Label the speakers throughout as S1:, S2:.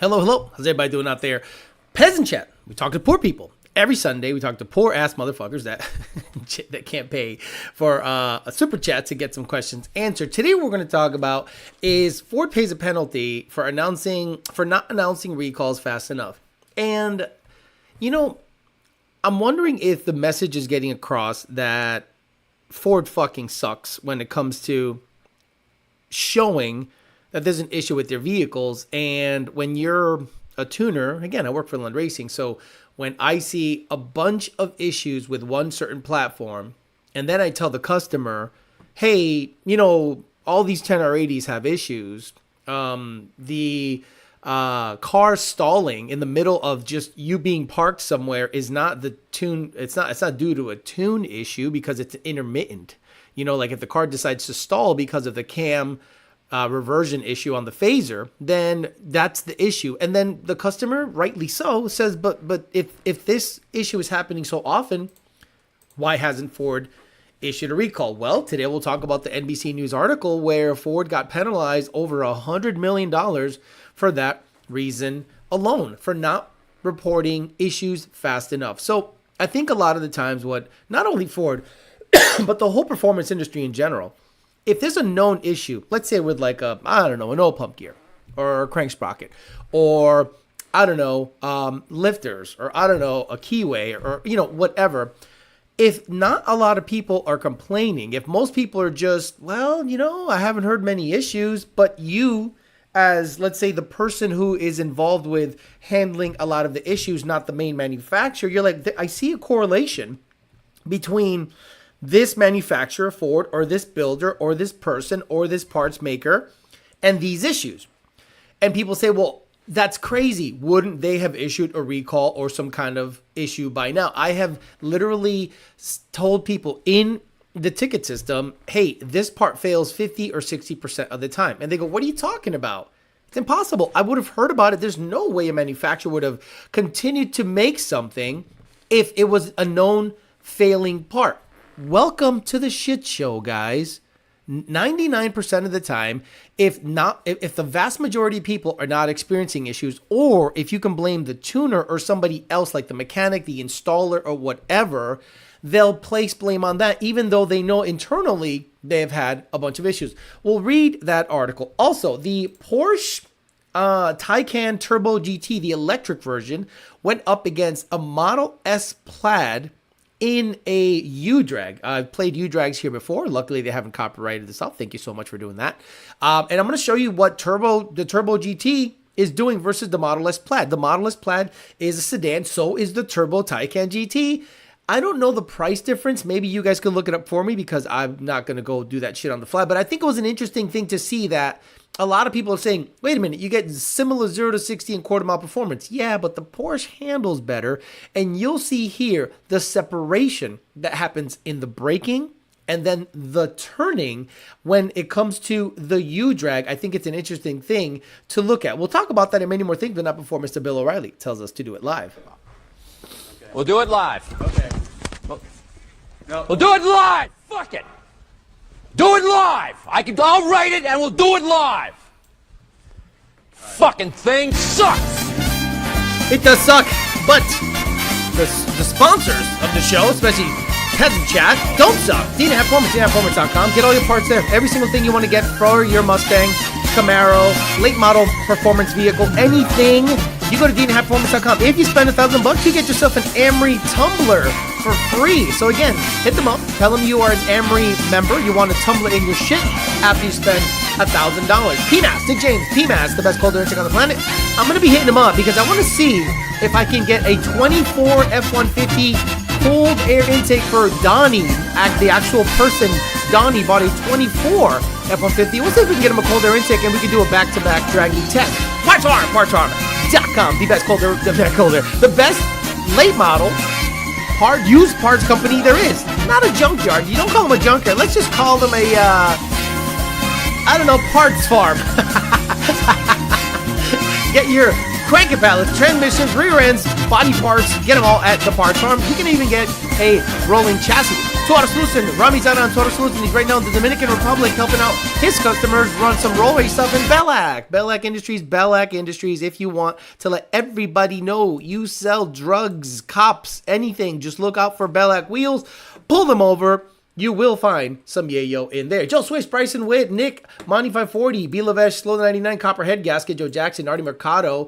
S1: Hello, hello. How's everybody doing out there? Peasant Chat. We talk to poor people. Every Sunday, we talk to poor ass motherfuckers that that can't pay for a super chat to get some questions answered. Today, what we're going to talk about is Ford pays a penalty for not announcing recalls fast enough. And I'm wondering if the message is getting across that Ford fucking sucks when it comes to showing that there's an issue with their vehicles. And when you're a tuner, again, I work for Land Racing, so when I see a bunch of issues with one certain platform, and then I tell the customer, hey, all these 10R80s have issues. The car stalling in the middle of just you being parked somewhere is not the tune. It's not due to a tune issue because it's intermittent. Like if the car decides to stall because of the cam reversion issue on the phaser, then that's the issue. And then the customer, rightly so, says, but if this issue is happening so often, why hasn't Ford issued a recall? Well, today we'll talk about the NBC News article where Ford got penalized over $100 million for that reason alone, for not reporting issues fast enough. So I think a lot of the times what not only Ford, but the whole performance industry in general, if there's a known issue, let's say with like an oil pump gear or a crank sprocket or, lifters or, a keyway or, whatever. If not a lot of people are complaining, if most people are just, I haven't heard many issues, but you as, let's say, the person who is involved with handling a lot of the issues, not the main manufacturer, you're like, I see a correlation between this manufacturer, Ford, or this builder, or this person, or this parts maker, and these issues. And people say, well, that's crazy. Wouldn't they have issued a recall or some kind of issue by now? I have literally told people in the ticket system, hey, this part fails 50 or 60% of the time. And they go, what are you talking about? It's impossible. I would have heard about it. There's no way a manufacturer would have continued to make something if it was a known failing part. Welcome to the shit show, guys. 99% of the time, if the vast majority of people are not experiencing issues, or if you can blame the tuner or somebody else like the mechanic, the installer, or whatever, they'll place blame on that, even though they know internally they have had a bunch of issues. We'll read that article. Also, the Porsche Taycan Turbo GT, the electric version, went up against a Model S Plaid in a U-Drag. I've played U-Drags here before. Luckily, they haven't copyrighted this up. Thank you so much for doing that. And I'm going to show you what the Turbo GT is doing versus the Model S Plaid. The Model S Plaid is a sedan. So is the Turbo Taycan GT. I don't know the price difference. Maybe you guys can look it up for me because I'm not going to go do that shit on the fly. But I think it was an interesting thing to see that a lot of people are saying, wait a minute, you get similar 0 to 60 and quarter mile performance. Yeah, but the Porsche handles better. And you'll see here the separation that happens in the braking and then the turning when it comes to the U-Drag. I think it's an interesting thing to look at. We'll talk about that and many more things, but not before Mr. Bill O'Reilly tells us to do it live.
S2: Okay. We'll do it live.
S3: Okay.
S2: We'll do it live. Fuck it. Do it live! I'll write it and we'll do it live! Fucking thing sucks!
S1: It does suck, but the sponsors of the show, especially Peasant Chat, don't suck. DNAperformance.com. Get all your parts there. Every single thing you want to get for your Mustang, Camaro, late model performance vehicle, anything, you go to DNAperformance.com. If you spend $1,000, you get yourself an Amri tumbler for free. So again, hit them up. Tell them you are an Amri member. You want a tumbler in your shit after you spend $1,000. PMAS, Dick James, PMAS, the best cold air intake on the planet. I'm going to be hitting them up because I want to see if I can get a 24 F-150 cold air intake for Donnie. The actual person, Donnie, bought a 24 F-150. We'll see if we can get him a cold air intake and we can do a back-to-back draggy test. Partsarm.com. The best cold air, the best late model used parts company there is. Not a junkyard. You don't call them a junkyard. Let's just call them a, parts farm. Get your cranking pallets, transmissions, rear ends, body parts. Get them all at the parts farm. You can even get a rolling chassis. Tuara Solution, Rami Zana on Tuara Solution. He's right now in the Dominican Republic helping out his customers run some roll race stuff in Bellac. Bellac Industries. If you want to let everybody know you sell drugs, cops, anything, just look out for Bellac wheels. Pull them over. You will find some yayo in there. Joe Swish, Bryson Witt, Nick, Monty 540, B. Lavesh, Slow 99, Copperhead Gasket, Joe Jackson, Artie Mercado.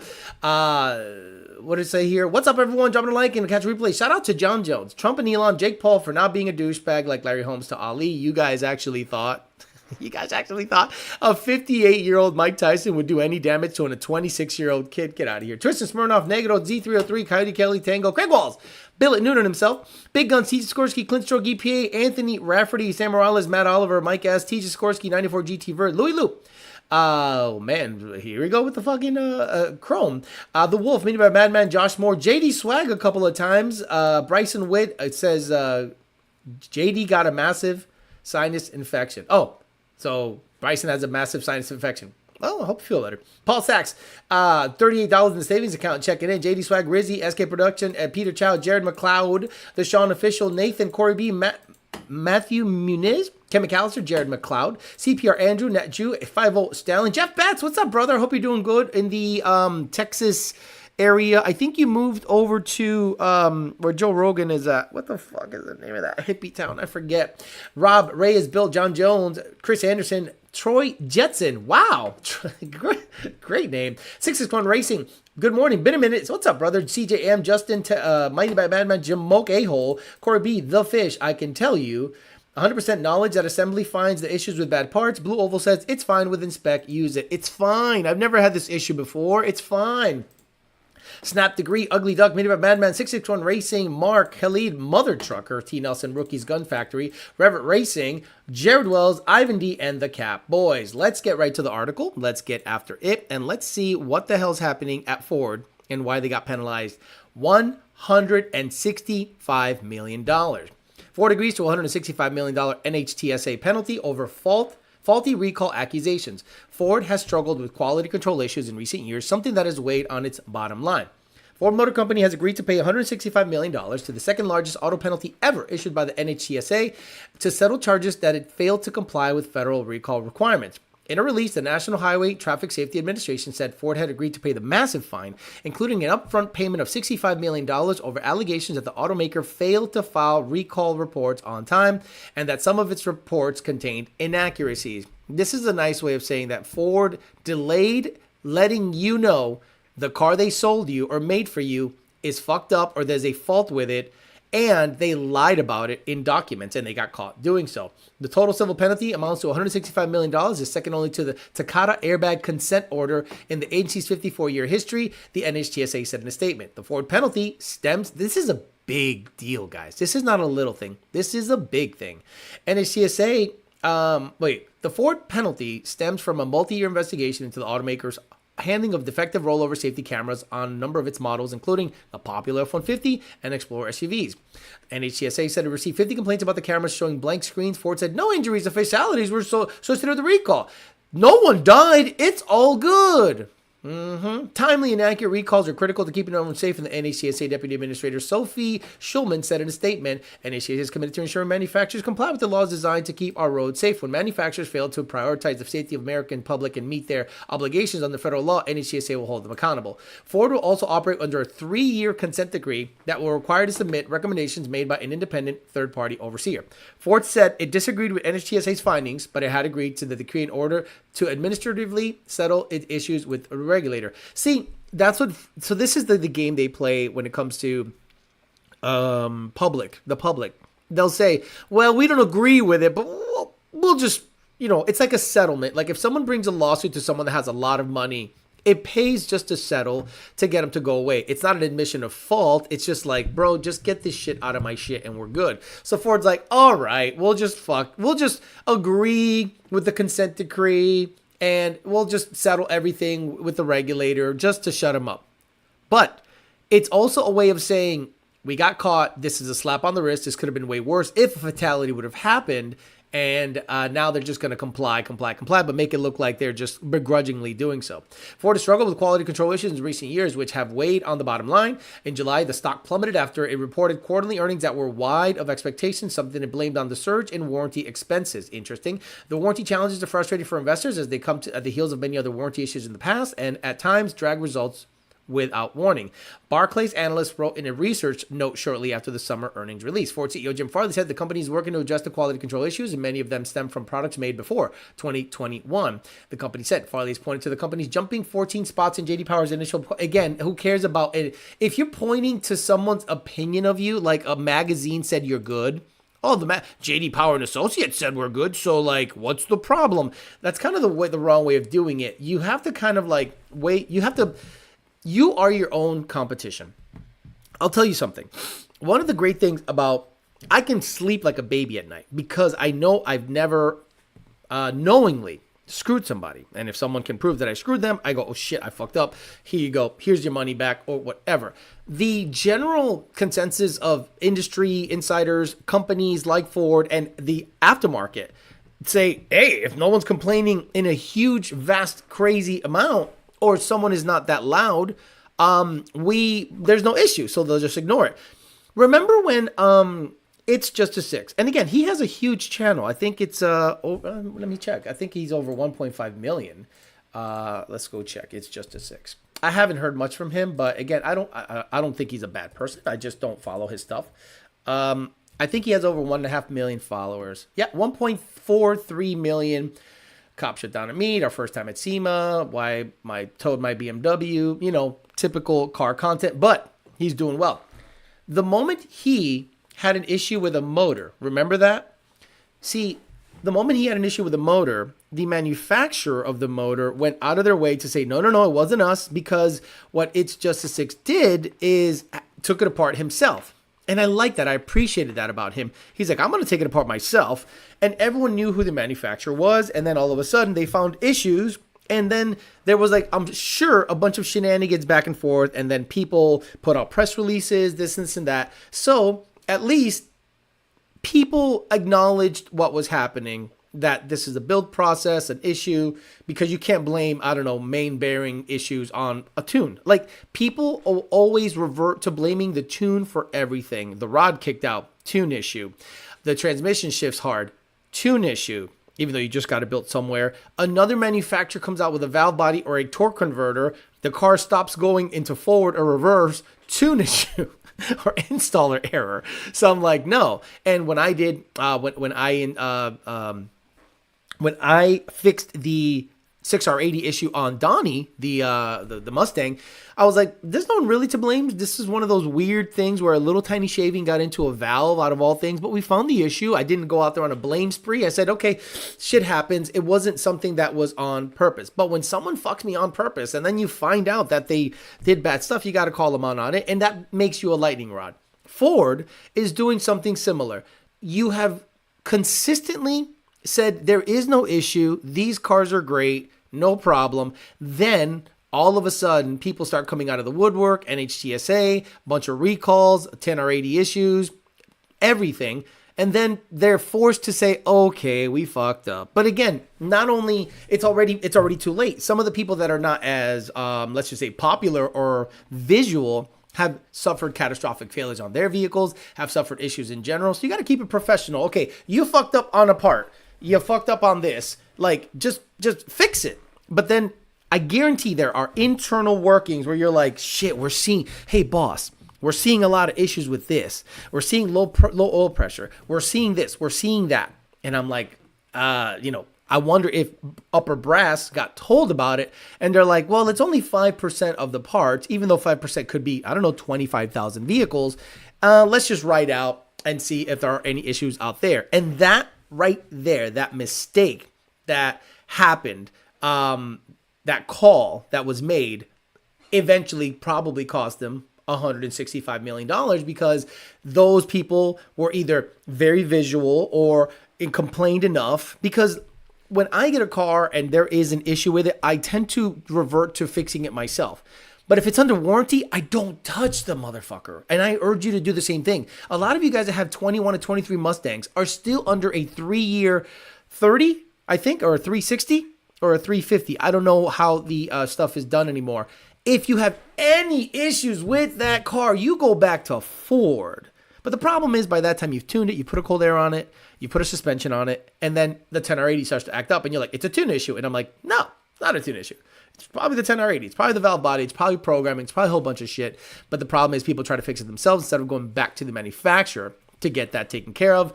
S1: What did it say here? What's up, everyone? Dropping a like and catch a replay. Shout out to John Jones, Trump and Elon, Jake Paul for not being a douchebag like Larry Holmes to Ali. You guys actually thought a 58-year-old Mike Tyson would do any damage to a 26-year-old kid? Get out of here. Tristan Smirnoff, Negro, Z303, Coyote Kelly, Tango, Craig Walls, Billet Noonan himself, Big Gun, T. Sikorsky, Clint Stroke, EPA, Anthony Rafferty, Sam Morales, Matt Oliver, Mike S., T. Sikorsky, 94 GT Vert, Louis Loop. Oh, man, here we go with the fucking Chrome. The Wolf, meeting by Madman, Josh Moore, JD Swag a couple of times. Bryson Witt, it says JD got a massive sinus infection. Oh, so Bryson has a massive sinus infection. Well, I hope you feel better. Paul Sachs, $38 in the savings account checking in. JD Swag, Rizzy, SK Production, Peter Chow, Jared McLeod, The Sean Official, Nathan, Corey B, Matthew Muniz, Ken McAllister, Jared McLeod, CPR Andrew, Nat Jew, 5-0 Stallion, Jeff Batts, what's up, brother? I hope you're doing good in the Texas area. I think you moved over to where Joe Rogan is at. What the fuck is the name of that hippie town? I forget. Rob Reyes, Bill, John Jones, Chris Anderson, Troy Jetson. Wow. Great name. 661 Racing. Good morning. Been a minute. What's up, brother? CJM, Justin, Mighty by Madman, Jim Moke, A-Hole, Corey B, The Fish. I can tell you 100% knowledge that assembly finds the issues with bad parts. Blue Oval says it's fine with inspect. Use it. It's fine. I've never had this issue before. It's fine. Snap Degree, Ugly Duck, made by Madman, 661 Racing, Mark, Khalid, Mother Trucker, T. Nelson, Rookies Gun Factory, Revert Racing, Jared Wells, Ivan D, and The Cap. Boys, let's get right to the article. Let's get after it, and let's see what the hell's happening at Ford and why they got penalized $165 million. Ford agrees to a $165 million NHTSA penalty over faulty recall accusations. Ford has struggled with quality control issues in recent years, something that has weighed on its bottom line. Ford Motor Company has agreed to pay $165 million to the second largest auto penalty ever issued by the NHTSA to settle charges that it failed to comply with federal recall requirements. In a release, the National Highway Traffic Safety Administration said Ford had agreed to pay the massive fine, including an upfront payment of $65 million over allegations that the automaker failed to file recall reports on time and that some of its reports contained inaccuracies. This is a nice way of saying that Ford delayed letting you know the car they sold you or made for you is fucked up or there's a fault with it, and they lied about it in documents, and they got caught doing so. The total civil penalty amounts to $165 million, is second only to the Takata airbag consent order in the agency's 54-year history, the NHTSA said in a statement. The Ford penalty stems, this is a big deal, guys. This is not a little thing. This is a big thing. NHTSA, the Ford penalty stems from a multi-year investigation into the automaker's handling of defective rollover safety cameras on a number of its models, including the popular F-150 and Explorer SUVs. NHTSA said it received 50 complaints about the cameras showing blank screens. Ford said no injuries or fatalities were associated with the recall. No one died. It's all good. Timely and accurate recalls are critical to keeping everyone safe, and the NHTSA Deputy Administrator Sophie Schulman said in a statement, NHTSA is committed to ensuring manufacturers comply with the laws designed to keep our roads safe. When manufacturers fail to prioritize the safety of the American public and meet their obligations under federal law, NHTSA will hold them accountable. Ford will also operate under a 3-year consent decree that will require to submit recommendations made by an independent third-party overseer. Ford said it disagreed with NHTSA's findings, but it had agreed to the decree in order to administratively settle its issues with a regulator. See, that's what. So this is the game they play when it comes to the public. They'll say, "Well, we don't agree with it, but we'll just, it's like a settlement. Like if someone brings a lawsuit to someone that has a lot of money, it pays just to settle to get them to go away. It's not an admission of fault. It's just like, bro, just get this shit out of my shit and we're good." So Ford's like, all right, we'll just agree with the consent decree and we'll just settle everything with the regulator just to shut him up. But it's also a way of saying, we got caught. This is a slap on the wrist. This could have been way worse if a fatality would have happened. And now they're just going to comply, but make it look like they're just begrudgingly doing so. Ford has struggled with quality control issues in recent years, which have weighed on the bottom line. In July, the stock plummeted after it reported quarterly earnings that were wide of expectations, something it blamed on the surge in warranty expenses. Interesting. The warranty challenges are frustrating for investors as they come at the heels of many other warranty issues in the past and at times drag results without warning. Barclays analysts wrote in a research note shortly after the summer earnings release. Ford CEO Jim Farley said the company is working to adjust the quality control issues, and many of them stem from products made before 2021. The company said Farley is pointing to the company's jumping 14 spots in JD Power's initial. Again, who cares about it? If you're pointing to someone's opinion of you, like a magazine said you're good. Oh, JD Power and Associates said we're good, so like, what's the problem? That's kind of the wrong way of doing it. You have to kind of like wait. You are your own competition. I'll tell you something. One of the great things about I can sleep like a baby at night because I know I've never knowingly screwed somebody. And if someone can prove that I screwed them, I go, oh shit, I fucked up. Here you go. Here's your money back or whatever. The general consensus of industry insiders, companies like Ford and the aftermarket say, hey, if no one's complaining in a huge, vast, crazy amount, or someone is not that loud, there's no issue, so they'll just ignore it. Remember when It's Just a Six, and again, he has a huge channel. I think it's let me check. I think he's over 1.5 million. Let's go check. It's Just a Six. I haven't heard much from him, but again, I don't think he's a bad person. I just don't follow his stuff. I think he has over 1.5 million followers. Yeah, 1.43 million. Cop shut down at meet, our first time at SEMA, why my towed my BMW, typical car content, but he's doing well. The moment he had an issue with a motor, remember that? See, the moment he had an issue with the motor, the manufacturer of the motor went out of their way to say, no, it wasn't us, because what It's Just a Six did is took it apart himself. And I like that. I appreciated that about him. He's like, I'm going to take it apart myself. And everyone knew who the manufacturer was. And then all of a sudden they found issues. And then there was like, I'm sure, a bunch of shenanigans back and forth. And then people put out press releases, this and that. So at least people acknowledged what was happening, that this is a build process, an issue, because you can't blame, main bearing issues on a tune. Like, people always revert to blaming the tune for everything. The rod kicked out, tune issue. The transmission shifts hard, tune issue, even though you just got it built somewhere. Another manufacturer comes out with a valve body or a torque converter. The car stops going into forward or reverse, tune issue. Or installer error. So I'm like, no. And when I did, when I fixed the 6R80 issue on Donnie, the Mustang, I was like, there's no one really to blame. This is one of those weird things where a little tiny shaving got into a valve out of all things, but we found the issue. I didn't go out there on a blame spree. I said, okay, shit happens. It wasn't something that was on purpose. But when someone fucks me on purpose and then you find out that they did bad stuff, you got to call them on it. And that makes you a lightning rod. Ford is doing something similar. You have consistently said there is no issue. These cars are great. No problem. Then all of a sudden, people start coming out of the woodwork, NHTSA, bunch of recalls, 10R80 issues, everything. And then they're forced to say, okay, we fucked up. But again, not only, it's already too late. Some of the people that are not as, let's just say, popular or visual have suffered catastrophic failures on their vehicles, have suffered issues in general. So you got to keep it professional. Okay, you fucked up on a part. You fucked up on this. Like, just fix it. But then I guarantee there are internal workings where you're like, shit, hey boss, we're seeing a lot of issues with this. We're seeing low oil pressure. We're seeing this. We're seeing that. And I'm like, I wonder if upper brass got told about it. And they're like, well, it's only 5% of the parts, even though 5% could be, 25,000 vehicles. Let's just write out and see if there are any issues out there. And that right there, that mistake that happened, that call that was made eventually probably cost them $165 million because those people were either very visual or complained enough. Because when I get a car and there is an issue with it, I tend to revert to fixing it myself. But if it's under warranty, I don't touch the motherfucker. And I urge you to do the same thing. A lot of you guys that have 21 to 23 Mustangs are still under a 3-year 30, I think, or a 360 or a 350. I don't know how the stuff is done anymore. If you have any issues with that car, you go back to Ford. But the problem is by that time you've tuned it, you put a cold air on it, you put a suspension on it, and then the 10R80 starts to act up and you're like, it's a tune issue. And I'm like, no, it's not a tune issue. It's probably the 10R80. It's probably the valve body. It's probably programming. It's probably a whole bunch of shit. But the problem is people try to fix it themselves instead of going back to the manufacturer to get that taken care of.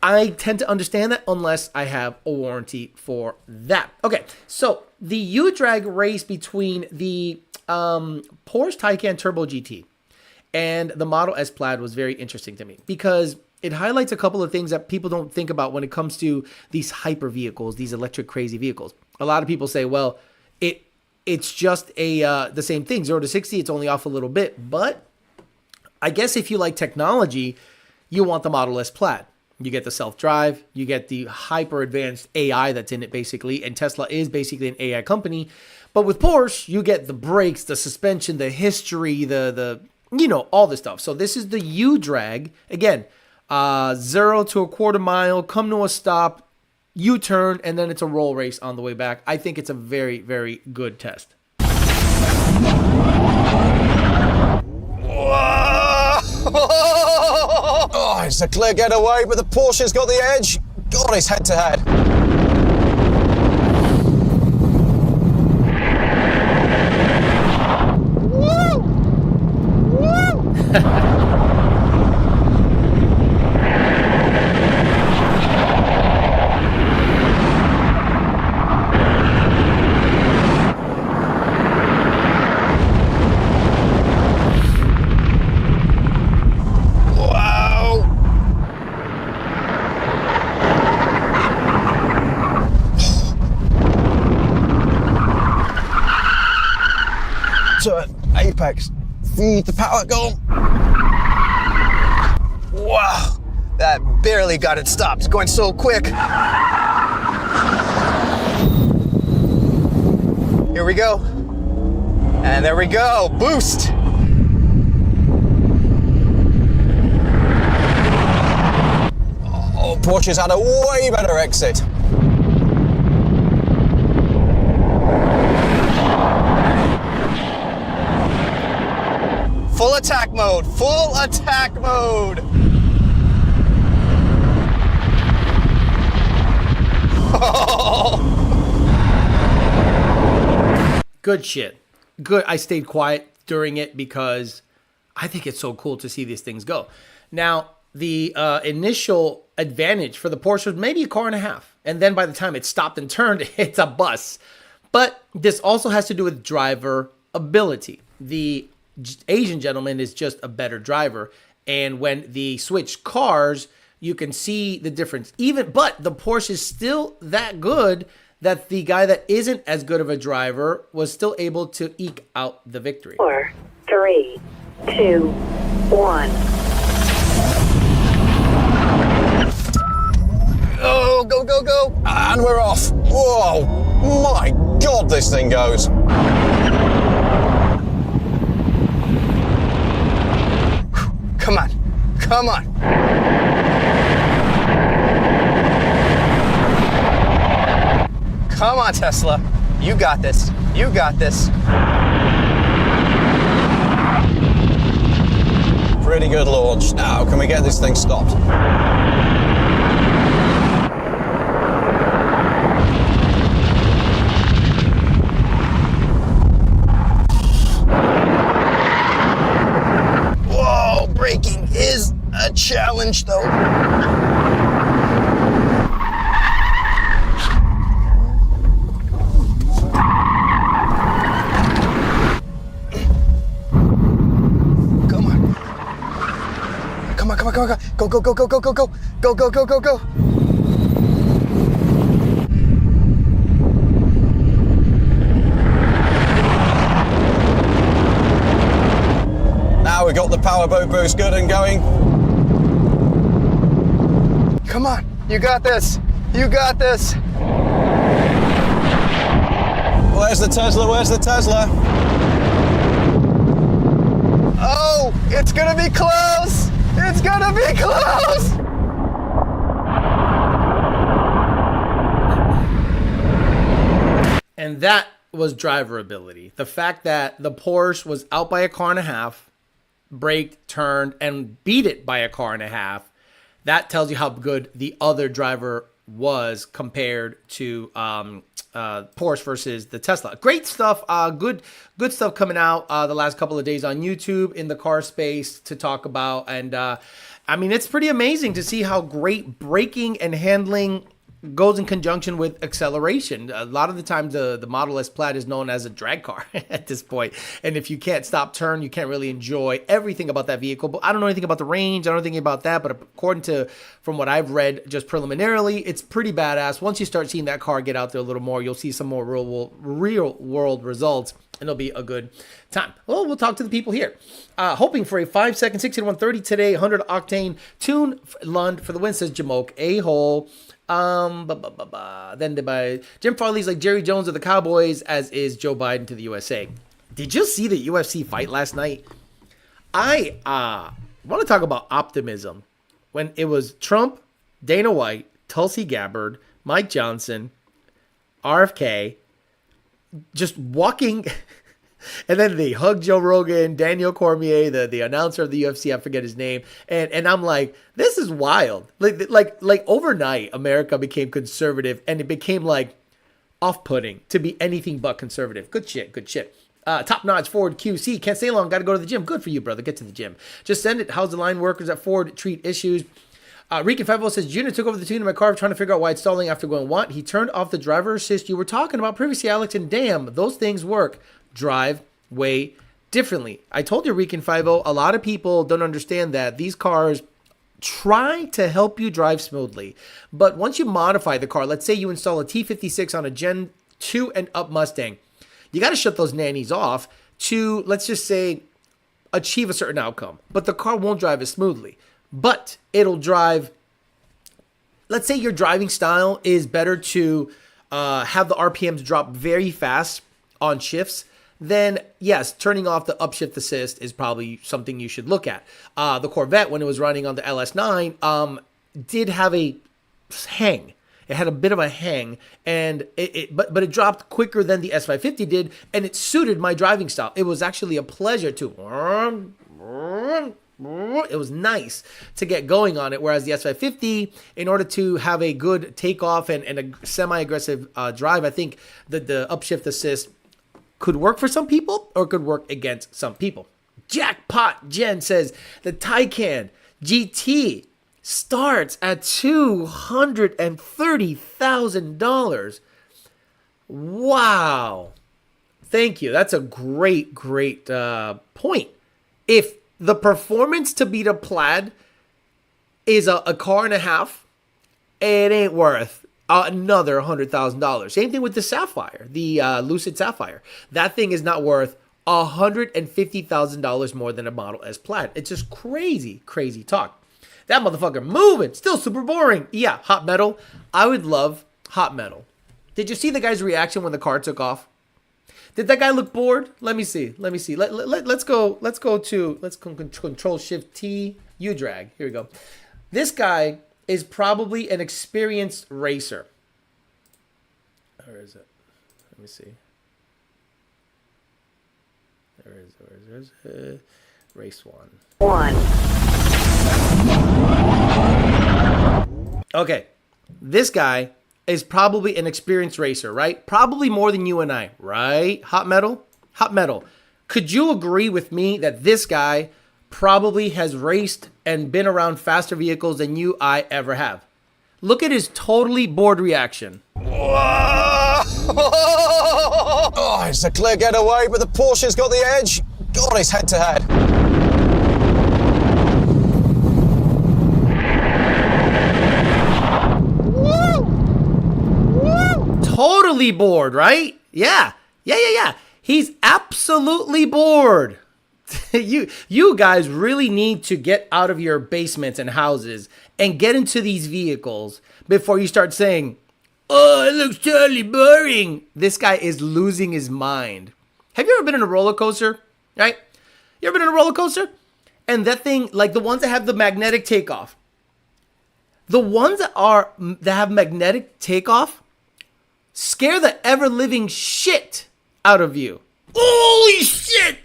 S1: I tend to understand that unless I have a warranty for that. Okay, so the U-Drag race between the Porsche Taycan Turbo GT and the Model S Plaid was very interesting to me because it highlights a couple of things that people don't think about when it comes to these hyper vehicles, these electric crazy vehicles. A lot of people say, well, it's just the same thing. 0 to 60, it's only off a little bit. But I guess if you like technology, you want the Model S Plaid. You get the self-drive. You get the hyper-advanced AI that's in it, basically. And Tesla is basically an AI company. But with Porsche, you get the brakes, the suspension, the history, the all this stuff. So this is the U-Drag. Again, 0 to a quarter mile, come to a stop, U-turn, and then it's a roll race on the way back. I think it's a very, very good test.
S3: Oh, it's a clear getaway, but the Porsche's got the edge. God, it's head-to-head. Apex, feed the power, go. Wow, that barely got it stopped. It's going so quick. Here we go. And there we go, boost. Oh, Porsche's had a way better exit. Full attack mode, full attack mode.
S1: Good shit. Good. I stayed quiet during it because I think it's so cool to see these things go. Now, the initial advantage for the Porsche was maybe a car and a half. And then by the time it stopped and turned, it's a bus. But this also has to do with driver ability. The Asian gentleman is just a better driver, and when they switch cars, you can see the difference. But the Porsche is still that good that the guy that isn't as good of a driver was still able to eke out the victory.
S4: 4, 3, 2, 1.
S3: Oh, go, go, go. And we're off. Whoa, my God, this thing goes. Come on, come on. Come on, Tesla. You got this. You got this. Pretty good launch. Now, can we get this thing stopped? Braking is a challenge, though. Come on. Come on, come on, come on. Go, go, go, go, go, go, go. Go, go, go, go, go. We got the power boat boost good and going. Come on, you got this. You got this. Where's the Tesla? Where's the Tesla? Oh, it's gonna be close! It's gonna be close!
S1: And that was driver ability. The fact that the Porsche was out by a car and a half, braked, turned, and beat it by a car and a half, that tells you how good the other driver was compared to Porsche versus the Tesla. Great stuff. Good stuff coming out the last couple of days on YouTube in the car space to talk about. And I mean, it's pretty amazing to see how great braking and handling goes in conjunction with acceleration. A lot of the times the Model S Plaid is known as a drag car at this point. And if you can't stop turn, you can't really enjoy everything about that vehicle. But I don't know anything about the range. I don't know anything about that. But according to, from what I've read just preliminarily, it's pretty badass. Once you start seeing that car get out there a little more, you'll see some more real world results. And it'll be a good time. Well, we'll talk to the people here. Hoping for a 5-second 60 to 130 today, 100 octane tune Lund for the win, says Jamoke A-hole. Then by Jim Farley's like Jerry Jones of the Cowboys, as is Joe Biden to the USA. Did you see the UFC fight last night? I want to talk about optimism. When it was Trump, Dana White, Tulsi Gabbard, Mike Johnson, RFK, just walking, and then they hugged Joe Rogan, Daniel Cormier, the announcer of the UFC, I forget his name, and I'm like, this is wild. Like overnight, America became conservative, and it became like off-putting to be anything but conservative. Good shit. Top-notch Ford QC. Can't stay long. Got to go to the gym. Good for you, brother. Get to the gym. Just send it. How's the line workers at Ford treat issues? Rican Favo says, Junior took over the tune in my car trying to figure out why it's stalling after going, what? He turned off the driver assist you were talking about previously, Alex, and damn, those things work. Drive way differently. I told you, Rican Fivo, a lot of people don't understand that these cars try to help you drive smoothly. But once you modify the car, let's say you install a T56 on a Gen 2 and up Mustang, you got to shut those nannies off to, let's just say, achieve a certain outcome. But the car won't drive as smoothly. But it'll drive, let's say your driving style is better to have the RPMs drop very fast on shifts, then yes, turning off the upshift assist is probably something you should look at. The Corvette, when it was running on the LS9, did have a hang. It had a bit of a hang, and but it dropped quicker than the S550 did, and it suited my driving style. It was actually a pleasure to. It was nice to get going on it, whereas the S550, in order to have a good takeoff and a semi-aggressive drive, I think that the upshift assist could work for some people or could work against some people. Jackpot Jen says the Taycan GT starts at $230,000. Wow. Thank you. That's a great point. If the performance to beat a Plaid is a car and a half, it ain't worth another $100,000. Same thing with the Sapphire, the Lucid Sapphire. That thing is not worth $150,000 more than a Model S Plaid. It's just crazy talk. That motherfucker moving, still super boring. Yeah, hot metal. I would love hot metal. Did you see the guy's reaction when the car took off? Did that guy look bored? Let me see. Let's go Control Shift T, U drag. Here we go. This guy is probably an experienced racer. Where is it? Let me see. Where is it? Race one. Okay. This guy is probably an experienced racer, right? Probably more than you and I, right? Hot metal. Could you agree with me that this guy probably has raced and been around faster vehicles than I ever have? Look at his totally bored reaction.
S3: Oh, it's a clear getaway, but the Porsche's got the edge. God, it's head to head.
S1: Totally bored, right? Yeah. He's absolutely bored. You guys really need to get out of your basements and houses and get into these vehicles before you start saying, oh, it looks totally boring. This guy is losing his mind. Have you ever been in a roller coaster, right? You ever been on a roller coaster? And that thing, like the ones that have the magnetic takeoff, the ones that have magnetic takeoff scare the ever-living shit out of you. Holy shit!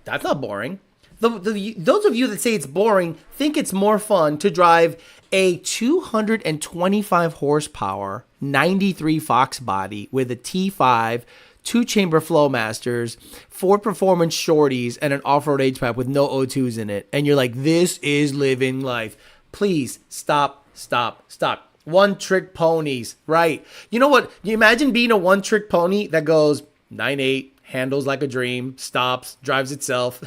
S1: That's not boring. Those of you that say it's boring think it's more fun to drive a 225 horsepower 93 Fox body with a T5, 2-chamber Flowmasters, 4 performance shorties, and an off-road H-pipe with no O2s in it. And you're like, this is living life. Please stop. One-trick ponies, right? You know what? You imagine being a one-trick pony that goes 9.8, handles like a dream, stops, drives itself.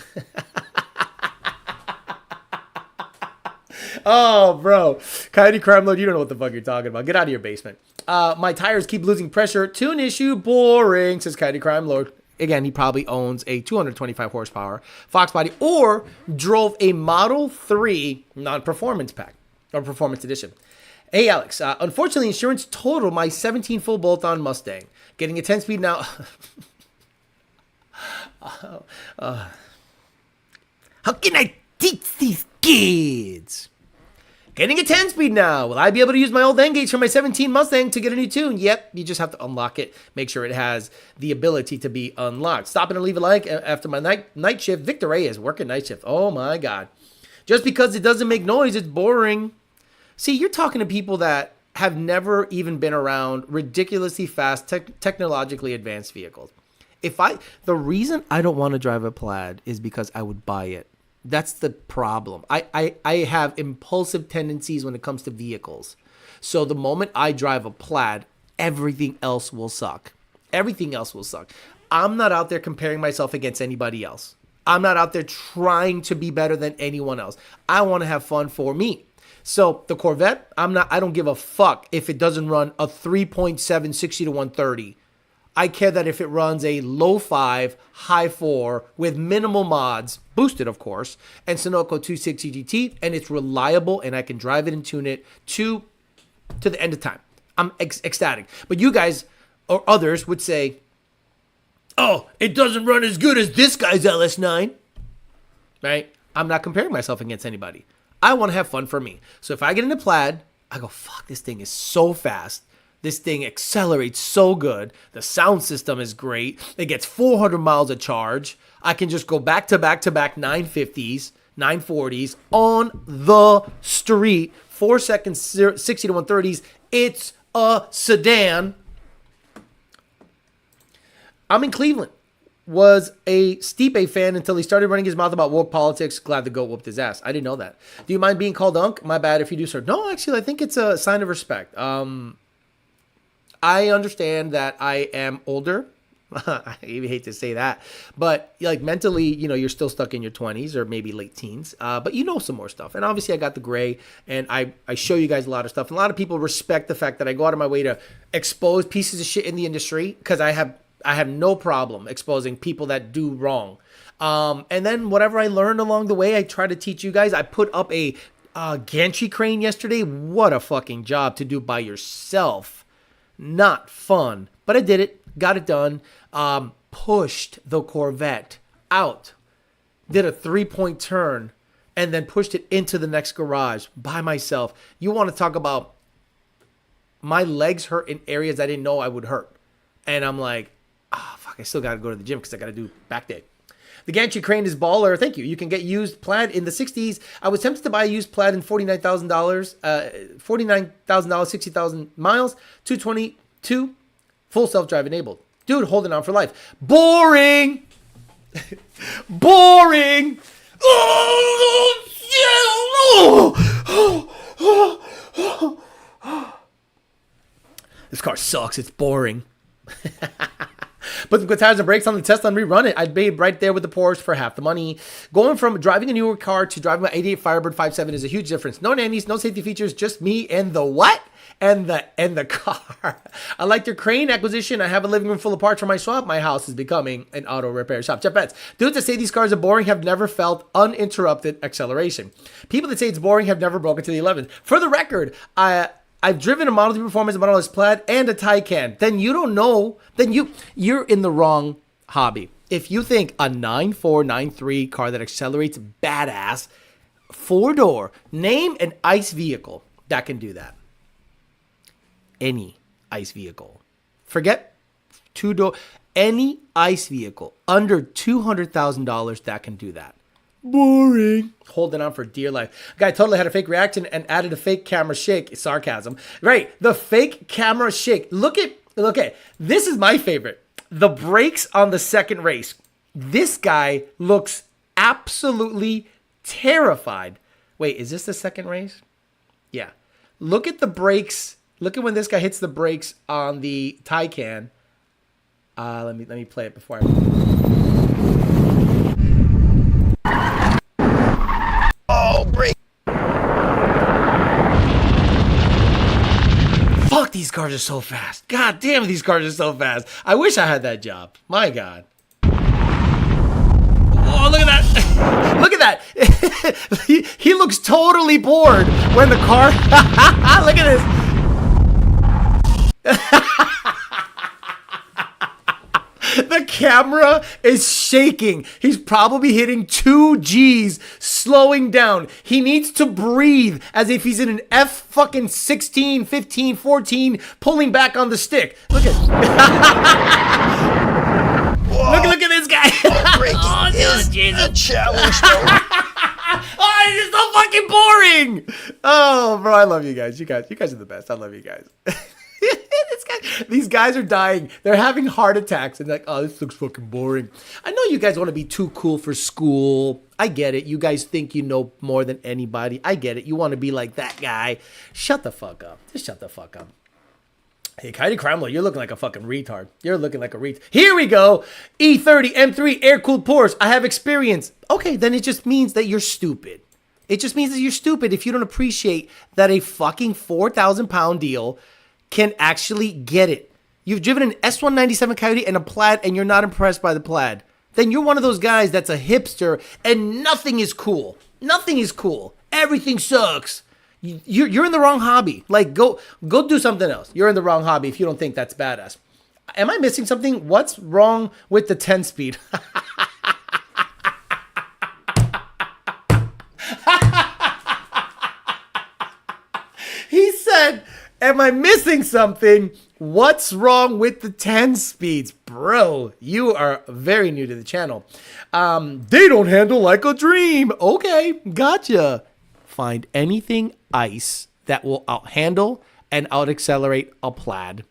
S1: Oh, bro. Coyote Crime Lord, you don't know what the fuck you're talking about. Get out of your basement. My tires keep losing pressure. Tune issue. Boring, says Coyote Crime Lord. Again, he probably owns a 225 horsepower Fox body or drove a Model 3 non-performance pack or performance edition. Hey, Alex. Unfortunately, insurance totaled my 17 full bolt-on Mustang. Getting a 10-speed now. How can I teach these kids? Getting a 10-speed now. Will I be able to use my old N-Gauge from my 17 Mustang to get a new tune? Yep, you just have to unlock it. Make sure it has the ability to be unlocked. Stop in and leave a like after my night shift. Victor Reyes working night shift. Oh my God. Just because it doesn't make noise, it's boring. See, you're talking to people that have never even been around ridiculously fast, technologically advanced vehicles. The reason I don't want to drive a Plaid is because I would buy it. That's the problem. I have impulsive tendencies when it comes to vehicles. So the moment I drive a Plaid, everything else will suck. Everything else will suck. I'm not out there comparing myself against anybody else. I'm not out there trying to be better than anyone else. I want to have fun for me. So the Corvette, I don't give a fuck if it doesn't run a 3.7 60 to 130. I care that if it runs a low 5, high 4 with minimal mods, boosted of course, and Sunoco 260 GT, and it's reliable and I can drive it and tune it to the end of time. I'm ecstatic. But you guys or others would say, oh, it doesn't run as good as this guy's LS9, right? I'm not comparing myself against anybody. I want to have fun for me. So if I get in a Plaid, I go, fuck, this thing is so fast. This thing accelerates so good. The sound system is great. It gets 400 miles of charge. I can just go back to back 950s, 940s on the street. 4 seconds, 60 to 130s. It's a sedan. I'm in Cleveland. Was a Stipe fan until he started running his mouth about woke politics. Glad the GOAT whooped his ass. I didn't know that. Do you mind being called Unk? My bad if you do, sir. No, actually, I think it's a sign of respect. I understand that I am older. I even hate to say that. But like mentally, you're still stuck in your 20s or maybe late teens. But you know some more stuff. And obviously I got the gray and I show you guys a lot of stuff. And a lot of people respect the fact that I go out of my way to expose pieces of shit in the industry because I have no problem exposing people that do wrong. And then whatever I learned along the way, I try to teach you guys. I put up a gantry crane yesterday. What a fucking job to do by yourself. Not fun, but I did it, got it done, pushed the Corvette out, did a 3-point turn, and then pushed it into the next garage by myself. You want to talk about my legs hurt in areas I didn't know I would hurt. And I'm like, fuck, I still got to go to the gym because I got to do back day. The gantry crane is baller. Thank you. You can get used Plaid in the 60s. I was tempted to buy a used Plaid in $49,000, 60,000 miles, 222, full self-drive enabled. Dude, holding on for life. Boring. Boring. This car sucks. It's boring. Put some good tires and brakes on the Tesla and rerun it. I'd be right there with the Porsche for half the money. Going from driving a newer car to driving my 88 Firebird 5.7 is a huge difference. No nannies, no safety features, just me and the what? And the car. I like your crane acquisition. I have a living room full of parts for my shop. My house is becoming an auto repair shop. Jeff Betts. Dudes that say these cars are boring have never felt uninterrupted acceleration. People that say it's boring have never broken to the 11th. For the record, I've driven a Model 3 Performance, a Model S Plaid, and a Taycan. Then you don't know. Then you're in the wrong hobby. If you think a 9493 car that accelerates badass, 4-door, name an ICE vehicle that can do that. Any ICE vehicle. Forget 2-door. Any ICE vehicle under $200,000 that can do that. Boring. Holding on for dear life. Guy totally had a fake reaction and added a fake camera shake. Sarcasm. Right. The fake camera shake. Look at. This is my favorite. The brakes on the second race. This guy looks absolutely terrified. Wait, is this the second race? Yeah. Look at the brakes. Look at when this guy hits the brakes on the Taycan. Let me play it before
S3: Oh, break.
S1: Fuck, these cars are so fast. God damn, these cars are so fast. I wish I had that job. My God. Oh, look at that. Look at that. he looks totally bored when the car... Look at this. The camera is shaking. He's probably hitting 2 G's, slowing down. He needs to breathe as if he's in an F fucking 16, 15, 14, pulling back on the stick. Look at look at this guy.
S3: Breaking is
S1: Jesus.
S3: a challenge, though.
S1: Oh, it's just so fucking boring. Oh, bro, I love you guys. You guys are the best. I love you guys. These guys are dying. They're having heart attacks and like, oh, this looks fucking boring. I know you guys want to be too cool for school. I get it. You guys think you know more than anybody. I get it. You want to be like that guy. Shut the fuck up. Just shut the fuck up. Hey, Heidi Cramler, you're looking like a fucking retard. You're looking like a retard. Here we go. E30 M3 air-cooled Porsche. I have experience. Okay, then it just means that you're stupid. It just means that you're stupid if you don't appreciate that a fucking 4,000-pound deal can actually get it. You've driven an S197 Coyote and a Plaid and you're not impressed by the Plaid. Then you're one of those guys that's a hipster and nothing is cool. Nothing is cool. Everything sucks. You're in the wrong hobby. Like, go do something else. You're in the wrong hobby if you don't think that's badass. Am I missing something? What's wrong with the 10-speed? He said, am I missing something? What's wrong with the 10 speeds? Bro, you are very new to the channel. They don't handle like a dream. Okay, gotcha. Find anything ICE that will out-handle and out-accelerate a Plaid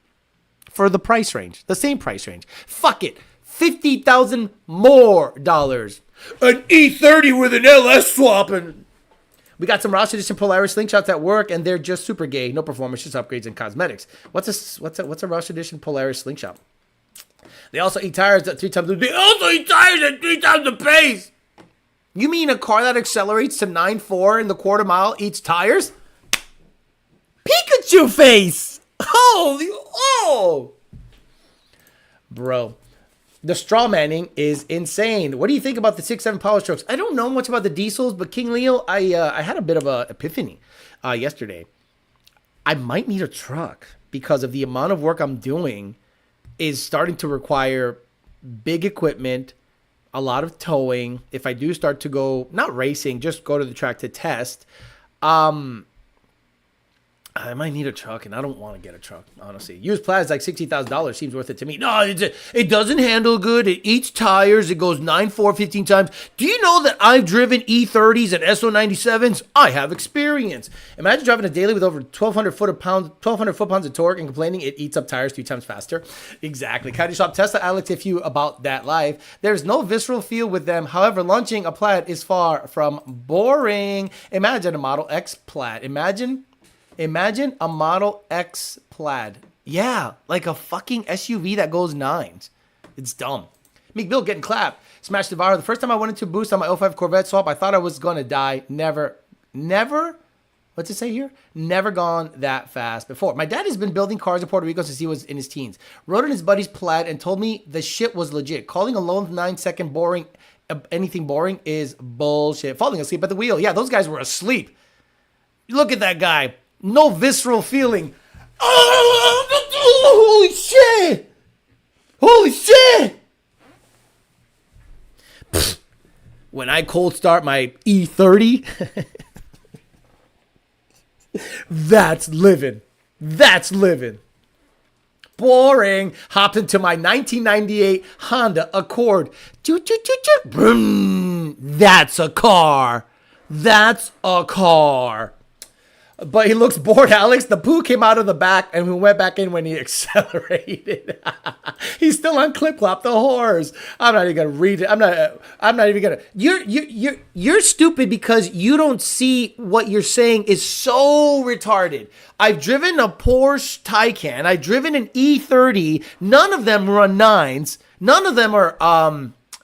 S1: for the price range, the same price range. Fuck it, $50,000 more dollars. An E30 with an LS swap and... We got some Roush Edition Polaris slingshots at work, and they're just super gay. No performance, just upgrades and cosmetics. What's a Roush Edition Polaris slingshot? They also eat tires at 3 times the pace. They also eat tires at 3 times the pace. You mean a car that accelerates to 9.4 in the quarter mile eats tires? Pikachu face! Holy, oh! Bro. The straw manning is insane. What do you think about the 6.7 Power Strokes? I don't know much about the diesels, but King Leo, I had a bit of a epiphany yesterday. I might need a truck because of the amount of work I'm doing is starting to require big equipment, a lot of towing. If I do start to go, not racing, just go to the track to test, I might need a truck, and I don't want to get a truck, honestly. Used Plaid is like $60,000. Seems worth it to me. No, it doesn't handle good. It eats tires. It goes 9.4 15 times. Do you know that I've driven E30s and SO97s? I have experience. Imagine driving a daily with over 1,200 foot-pounds of torque and complaining it eats up tires 3 times faster. Exactly. Coyote Shop Tesla Alex if you about that life. There's no visceral feel with them. However, launching a Plaid is far from boring. Imagine a Model X Plaid. Imagine a Model X Plaid. Yeah, like a fucking SUV that goes 9s. It's dumb. Meek Bill getting clapped. Smash Devour. The first time I went into boost on my 05 Corvette swap, I thought I was going to die. Never, what's it say here? Never gone that fast before. My dad has been building cars in Puerto Rico since he was in his teens. Rode in his buddy's Plaid and told me the shit was legit. Calling a lone 9-second boring, anything boring is bullshit. Falling asleep at the wheel. Yeah, those guys were asleep. Look at that guy. No visceral feeling. Oh, holy shit! Holy shit! when I cold start my E30, that's living. That's living. Boring. Hopped into my 1998 Honda Accord. Vroom. That's a car. That's a car. But he looks bored, Alex. The poo came out of the back and we went back in when he accelerated. He's still on clip clop, the horrors. I'm not even gonna read it. I'm not even gonna. You're stupid because you don't see what you're saying is so retarded. I've driven a Porsche Taycan. I've driven an E30. None of them run nines. None of them are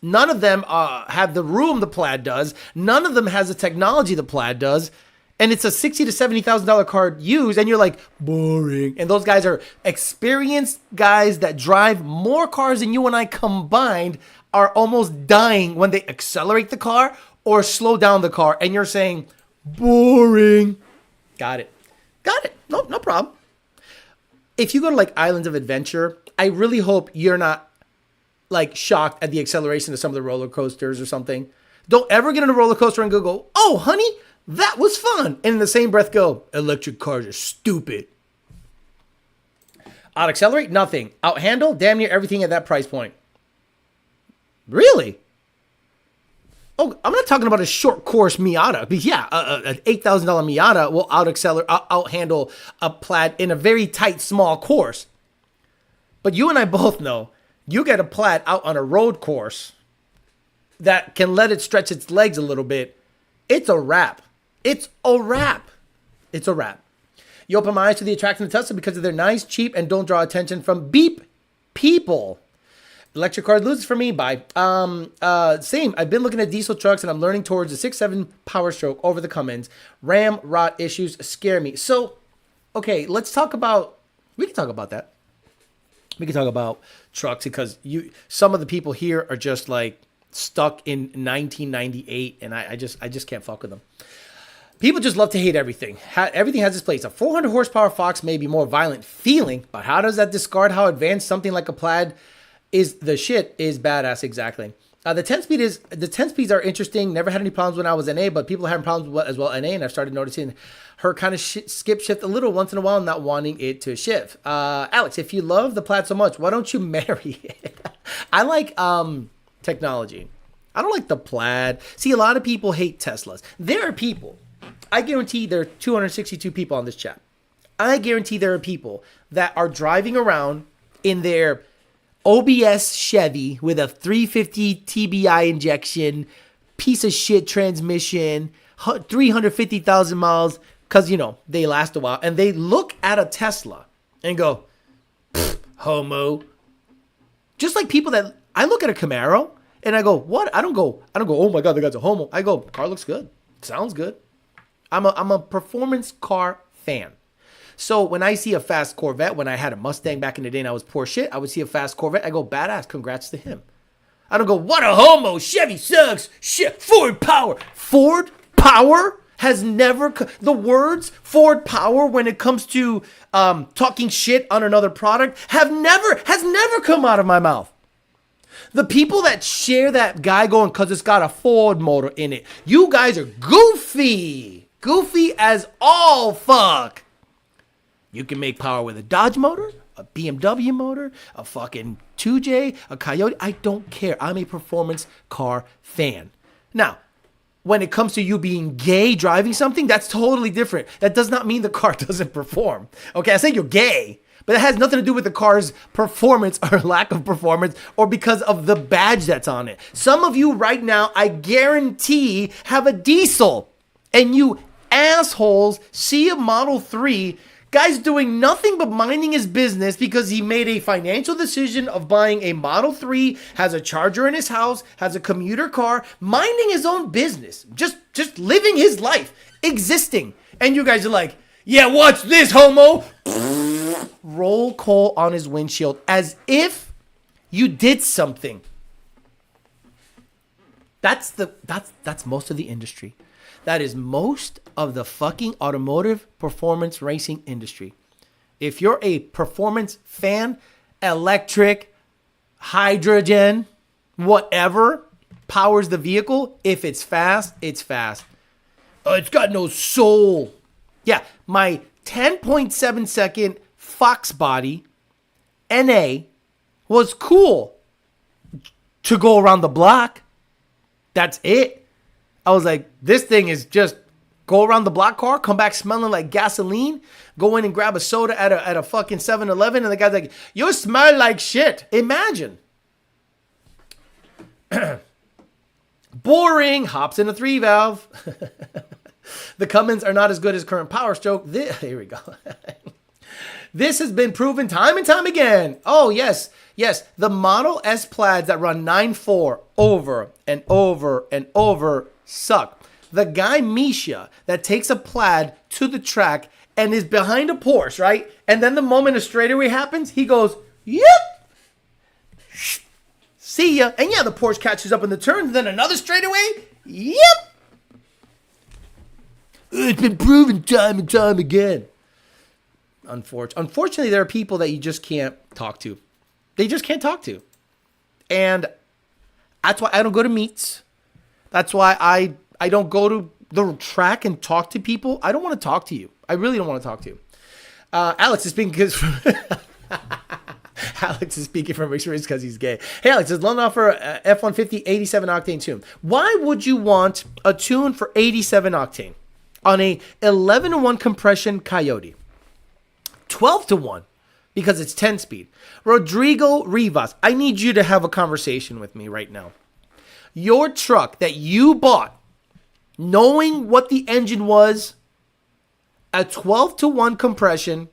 S1: None of them have the room the Plaid does. None of them has the technology the Plaid does. And it's a $60,000 to $70,000 car used, and you're like, boring. And those guys are experienced guys that drive more cars than you and I combined, are almost dying when they accelerate the car or slow down the car. And you're saying, boring. Got it. No problem. If you go to like Islands of Adventure, I really hope you're not like shocked at the acceleration of some of the roller coasters or something. Don't ever get on a roller coaster and go, oh, honey, that was fun. And in the same breath go, electric cars are stupid. Out accelerate? Nothing. Out handle? Damn near everything at that price point. Really? Oh, I'm not talking about a short course Miata. But yeah, an $8,000 Miata will out handle a Plaid in a very tight, small course. But you and I both know, you get a Plaid out on a road course that can let it stretch its legs a little bit. It's a wrap. It's a wrap. It's a wrap. You open my eyes to the attraction of Tesla because they're nice, cheap, and don't draw attention from beep people. Electric car loses for me. Bye. Same. I've been looking at diesel trucks and I'm learning towards a 6.7 power stroke over the Cummins. Ram rot issues scare me. So, okay, we can talk about that. We can talk about trucks because some of the people here are just like stuck in 1998 and I just can't fuck with them. People just love to hate everything. Everything has its place. A 400 horsepower Fox may be more violent feeling, but how does that discard how advanced something like a Plaid is? The shit is badass. Exactly. The 10 speeds are interesting. Never had any problems when I was NA, but people are having problems with as well NA, and I've started noticing her kind of skip shift a little once in a while, not wanting it to shift. Alex, if you love the Plaid so much, why don't you marry it? I like technology. I don't like the Plaid. See, a lot of people hate Teslas. There are people. I guarantee there are 262 people on this chat. I guarantee there are people that are driving around in their OBS Chevy with a 350 TBI injection, piece of shit transmission, 350,000 miles, because, they last a while. And they look at a Tesla and go, homo. Just like people that, I look at a Camaro and I go, what? I don't go, oh my God, the guy's a homo. I go, car looks good. Sounds good. I'm a performance car fan. So when I see a fast Corvette, when I had a Mustang back in the day and I was poor shit, I would see a fast Corvette. I go, badass, congrats to him. I don't go, what a homo, Chevy sucks, shit, Ford power. Ford power has never, the words Ford power when it comes to talking shit on another product has never come out of my mouth. The people that share that guy going, because it's got a Ford motor in it, you guys are goofy. Goofy as all fuck. You can make power with a Dodge motor, a BMW motor, a fucking 2J, a Coyote. I don't care. I'm a performance car fan. Now, when it comes to you being gay driving something, that's totally different. That does not mean the car doesn't perform. Okay, I say you're gay, but it has nothing to do with the car's performance or lack of performance or because of the badge that's on it. Some of you right now, I guarantee, have a diesel and you assholes see a Model 3, guy's doing nothing but minding his business because he made a financial decision of buying a Model 3, has a charger in his house, has a commuter car, minding his own business, just living his life, existing. And you guys are like, yeah, watch this, homo. Roll coal on his windshield as if you did something. That's most of the industry. That is most of the fucking automotive performance racing industry. If you're a performance fan, electric, hydrogen, whatever, powers the vehicle. If it's fast, it's fast. It's got no soul. Yeah, my 10.7 second Fox body NA was cool to go around the block. That's it. I was like, this thing is just go around the block car, come back smelling like gasoline, go in and grab a soda at a fucking 7-Eleven, and the guy's like, you smell like shit. Imagine. Boring. Hops in a 3-valve. The Cummins are not as good as current Power Stroke. Here we go. This has been proven time and time again. Oh, yes. Yes, the Model S plaids that run 9.4 over and over and over suck. The guy Misha that takes a plaid to the track and is behind a Porsche, right? And then the moment a straightaway happens, he goes, yep. See ya. And yeah, the Porsche catches up in the turn. Then another straightaway. Yep. It's been proven time and time again. Unfortunately, there are people that you just can't talk to. They just can't talk to. And that's why I don't go to meets. That's why I don't go to the track and talk to people. I don't want to talk to you. I really don't want to talk to you. Alex is speaking because Alex is speaking from experience because he's gay. Hey, Alex, does London offer a F-150 87 octane tune? Why would you want a tune for 87 octane on a 11-to-1 compression Coyote? 12-to-1 because it's 10-speed. Rodrigo Rivas, I need you to have a conversation with me right now. Your truck that you bought, knowing what the engine was, a 12-to-1 compression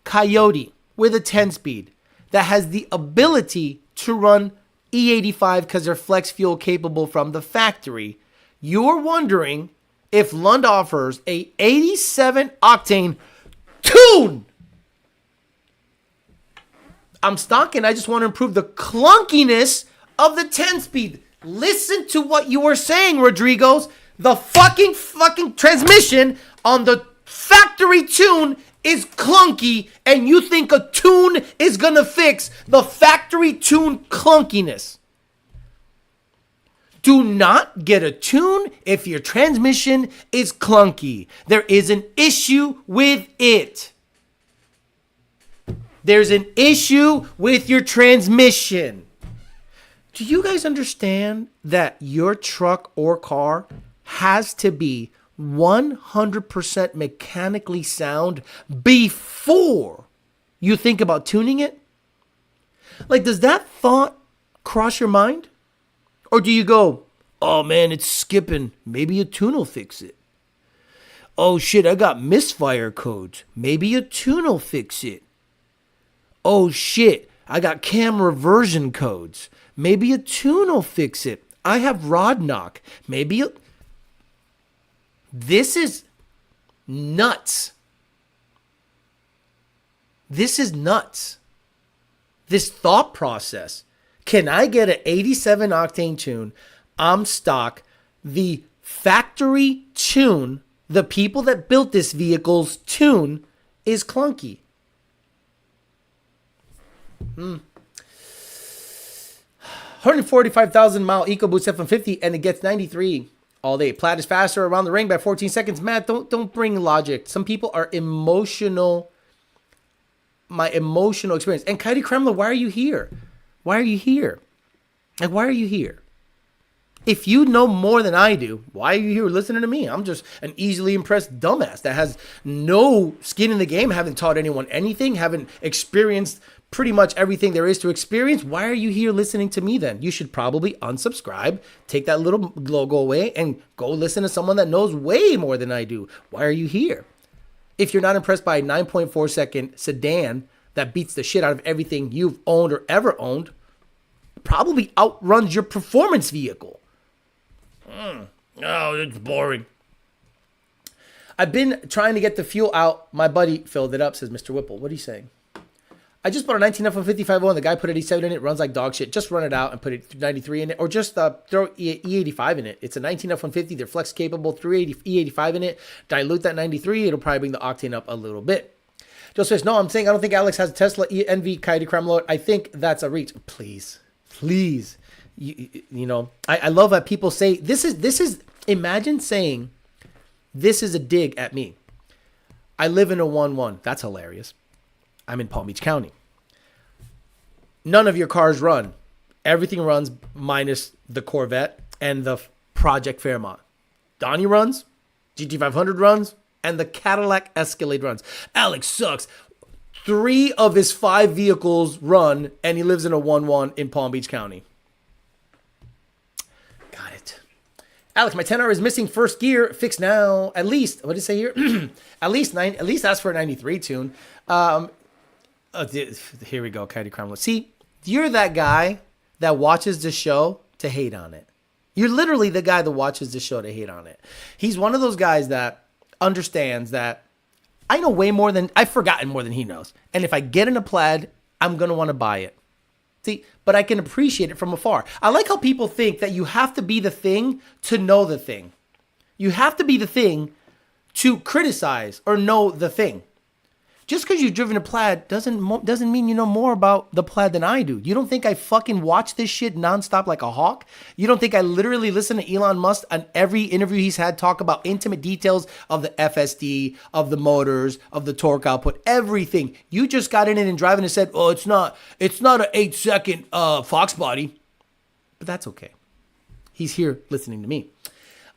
S1: Coyote with a 10-speed that has the ability to run E85 because they're flex fuel capable from the factory. You're wondering if Lund offers a 87 octane tune. I'm stocking. I just want to improve the clunkiness of the 10-speed. Listen to what you were saying, Rodriguez. The fucking transmission on the factory tune is clunky, and you think a tune is gonna fix the factory tune clunkiness. Do not get a tune if your transmission is clunky. There is an issue with it. There's an issue with your transmission. Do you guys understand that your truck or car has to be 100% mechanically sound before you think about tuning it? Like, does that thought cross your mind? Or do you go, oh man, it's skipping. Maybe a tune will fix it. Oh shit, I got misfire codes. Maybe a tune will fix it. Oh shit, I got cam reversion codes. Maybe a tune will fix it. I have rod knock. Maybe a... This is nuts. This is nuts. This thought process. Can I get an 87 octane tune? I'm stock. The factory tune, the people that built this vehicle's tune, is clunky. 145,000 mile EcoBoost F-150 and it gets 93 all day. Plaid is faster around the ring by 14 seconds. Matt, don't bring logic. Some people are emotional. My emotional experience. And Kaidi Kremla, why are you here? Why are you here? Like, why are you here? If you know more than I do, why are you here listening to me? I'm just an easily impressed dumbass that has no skin in the game, haven't taught anyone anything, haven't experienced pretty much everything there is to experience. Why are you here listening to me then? You should probably unsubscribe, take that little logo away, and go listen to someone that knows way more than I do. Why are you here? If you're not impressed by a 9.4 second sedan that beats the shit out of everything you've owned or ever owned, probably outruns your performance vehicle. Oh, it's boring. I've been trying to get the fuel out. My buddy filled it up, says Mr. Whipple. What are you saying? I just bought a 19 F-150 and the guy put 87 in it. Runs like dog shit. Just run it out and put 93 in it. Or just throw E85 in it. It's a 19 F-150. They're flex capable. 380 E85 in it. Dilute that 93. It'll probably bring the octane up a little bit. Joe says, no, I'm saying I don't think Alex has a Tesla ENV Kaidi Kremlo. I think that's a reach. Please. Please. You know, I love that people say, this is, imagine saying, this is a dig at me. I live in a 1-1. That's hilarious. I'm in Palm Beach County. None of your cars run. Everything runs minus the Corvette and the Project Fairmont. Donnie runs, GT500 runs, and the Cadillac Escalade runs. Alex sucks. 3 of his 5 vehicles run, and he lives in a 1-1 in Palm Beach County. Got it. Alex, my 10R is missing first gear. Fixed now. At least, what did it say here? at least ask for a 93 tune. Here we go, Coyote Crime. See, you're that guy that watches the show to hate on it. You're literally the guy that watches the show to hate on it. He's one of those guys that understands that I know I've forgotten more than he knows. And if I get in a plaid, I'm going to want to buy it. See, but I can appreciate it from afar. I like how people think that you have to be the thing to know the thing. You have to be the thing to criticize or know the thing. Just because you've driven a plaid doesn't mean you know more about the plaid than I do. You don't think I fucking watch this shit nonstop like a hawk? You don't think I literally listen to Elon Musk on every interview he's had talk about intimate details of the FSD, of the motors, of the torque output, everything. You just got in it and driving and said, oh, it's not an 8-second Fox body. But that's okay. He's here listening to me.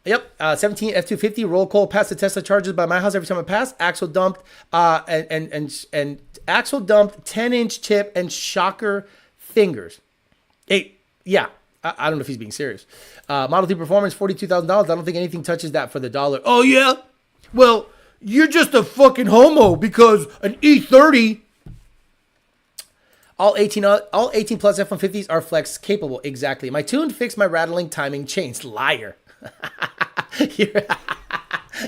S1: Yep, 17 F250 roll coal past the Tesla charges by my house every time I pass. Axle dumped and axle dumped 10-inch tip and shocker fingers. Hey, yeah, I don't know if he's being serious. Model 3 Performance, $42,000. I don't think anything touches that for the dollar. Oh yeah, well you're just a fucking homo because an E30. All 18 plus F-150s are flex capable. Exactly. My tune fixed my rattling timing chains. Liar.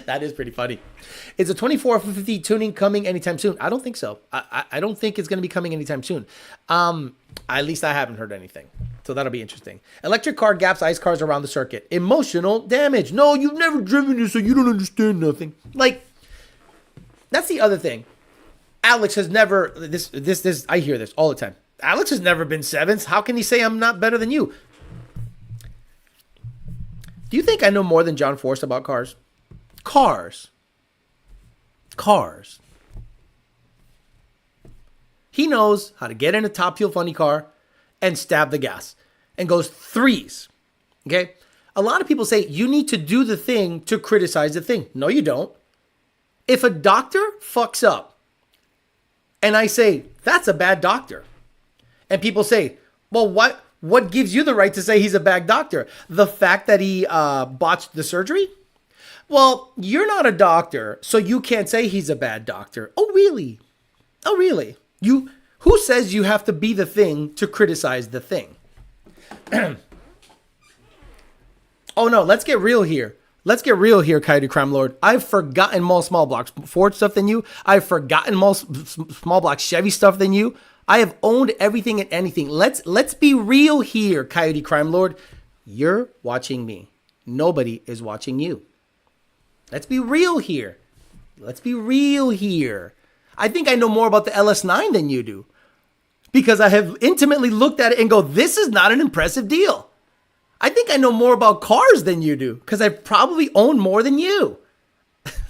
S1: That is pretty funny. Is a 24 F-150 tuning coming anytime soon? I don't think so. I don't think it's going to be coming anytime soon. At least I haven't heard anything. So that'll be interesting. Electric car gaps ice cars around the circuit. Emotional damage. No, you've never driven it, so you don't understand nothing. Like, that's the other thing. Alex has never, this, I hear this all the time. Alex has never been sevens. How can he say I'm not better than you? Do you think I know more than John Force about cars? Cars. He knows how to get in a top fuel funny car and stab the gas and goes 3s. Okay? A lot of people say you need to do the thing to criticize the thing. No, you don't. If a doctor fucks up and I say, that's a bad doctor, and people say, well, what gives you the right to say he's a bad doctor? The fact that he botched the surgery? Well, you're not a doctor, so you can't say he's a bad doctor. Oh, really? Oh, really? Who says you have to be the thing to criticize the thing? Oh, no, let's get real here. Coyote Crime Lord. I've forgotten more small blocks Ford stuff than you. I've forgotten more small block Chevy stuff than you. I have owned everything and anything. Let's be real here, Coyote Crime Lord. You're watching me. Nobody is watching you. Let's be real here. I think I know more about the LS9 than you do because I have intimately looked at it and go, this is not an impressive deal. I think I know more about cars than you do because I probably own more than you.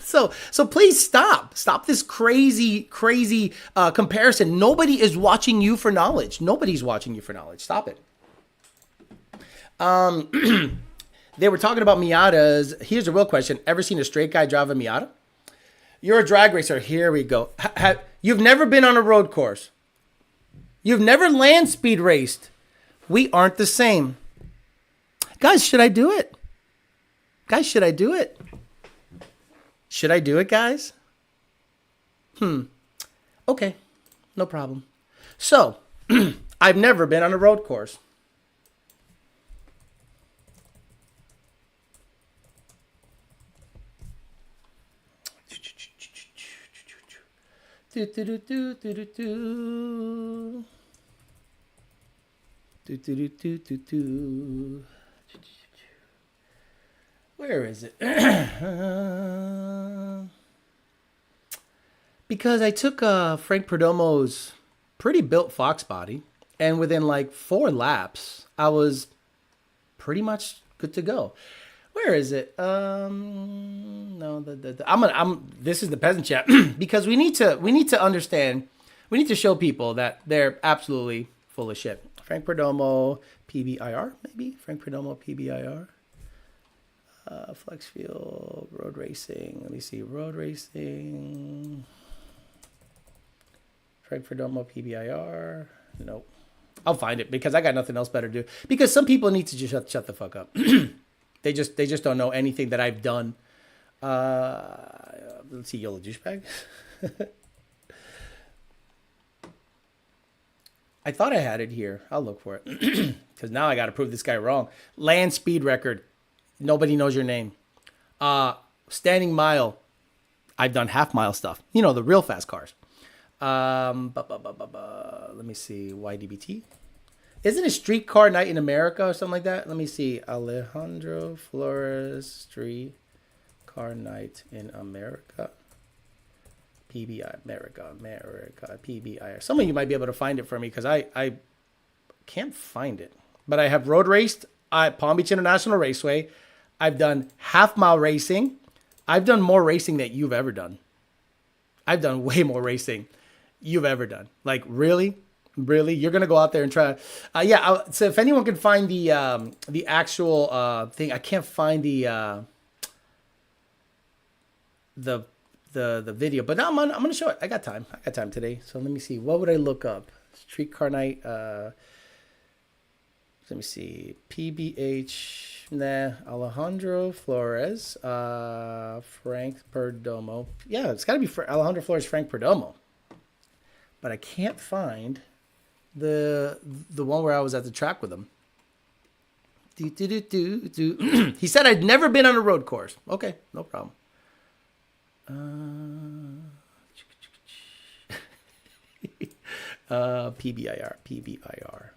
S1: So please stop this crazy comparison. Nobody is watching you for knowledge. Nobody's watching you for knowledge. Stop it. They were talking about Miatas. Here's a real question. Ever seen a straight guy drive a Miata? You're a drag racer. Here we go. You've never been on a road course. You've never land speed raced. We aren't the same. Guys, should I do it? Should I do it, guys? Okay, no problem. So, I've never been on a road course. Where is it? Because I took Frank Perdomo's pretty built Fox body And within like 4 laps, I was pretty much good to go. Where is it? No, this is the peasant chat because we need to understand, we need to show people that they're absolutely full of shit. Frank Perdomo, PBIR, maybe? Frank Perdomo, PBIR. Flex Fuel, road racing. Let me see, road racing. Frank Perdomo, PBIR. Nope. I'll find it because I got nothing else better to do. Because some people need to just shut the fuck up. They just don't know anything that I've done. Let's see, YOLO douchebag. I thought I had it here. I'll look for it. Because now I got to prove this guy wrong. Land speed record. Nobody knows your name. Standing mile. I've done half mile stuff. You know, the real fast cars. Let me see. YDBT. Isn't it Streetcar Night in America or something like that? Let me see. Alejandro Flores Streetcar Night in America. PBI, America, PBI. Some of you might be able to find it for me because I can't find it. But I have road raced at Palm Beach International Raceway. I've done half mile racing. I've done more racing than you've ever done. I've done way more racing you've ever done. Like, really? Really? You're going to go out there and try? So if anyone can find the actual thing, I can't find the video, but now I'm going to show it. I got time today. So let me see. What would I look up? Streetcar Night. Let me see. PBH. Nah. Alejandro Flores. Frank Perdomo. Yeah, it's got to be Alejandro Flores, Frank Perdomo. But I can't find the one where I was at the track with him. He said I'd never been on a road course. Okay, no problem. PBIR.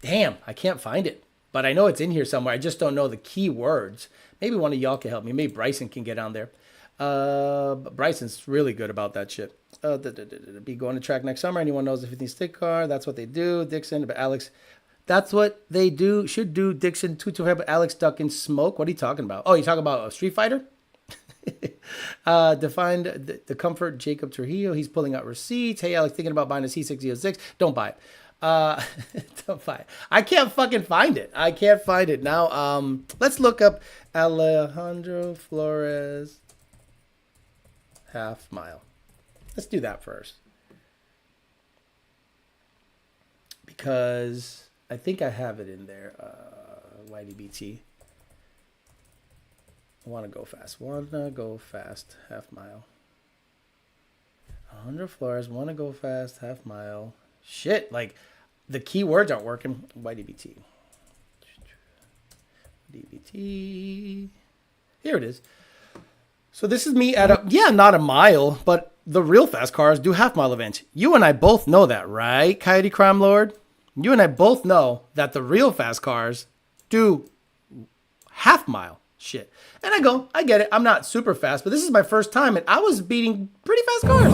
S1: Damn, I can't find it. But I know it's in here somewhere. I just don't know the keywords. Maybe one of y'all can help me. Maybe Bryson can get on there. But Bryson's really good about that shit. Be going to track next summer. Anyone knows the 15 stick car? That's what they do. Dixon, but Alex, that's what they do. Should do. Dixon 225, but Alex stuck in smoke. What are you talking about? Oh, you talking about a Street Fighter? Defined the comfort. Jacob Trujillo. He's pulling out receipts. Hey, Alex, thinking about buying a C606. Don't buy it. Don't buy it. I can't fucking find it. I can't find it now. Let's look up Alejandro Flores half mile. Let's do that first. Because I think I have it in there. YDBT. Want to go fast. Half mile. Alejandro Flores. Want to go fast. Half mile. Shit. Like, the keywords aren't working. YDBT. DBT. Here it is. So this is me at not a mile, but the real fast cars do half mile events. You and I both know that, right, Coyote Crime Lord? You and I both know that the real fast cars do half mile shit. And I get it. I'm not super fast, but this is my first time, and I was beating pretty fast cars.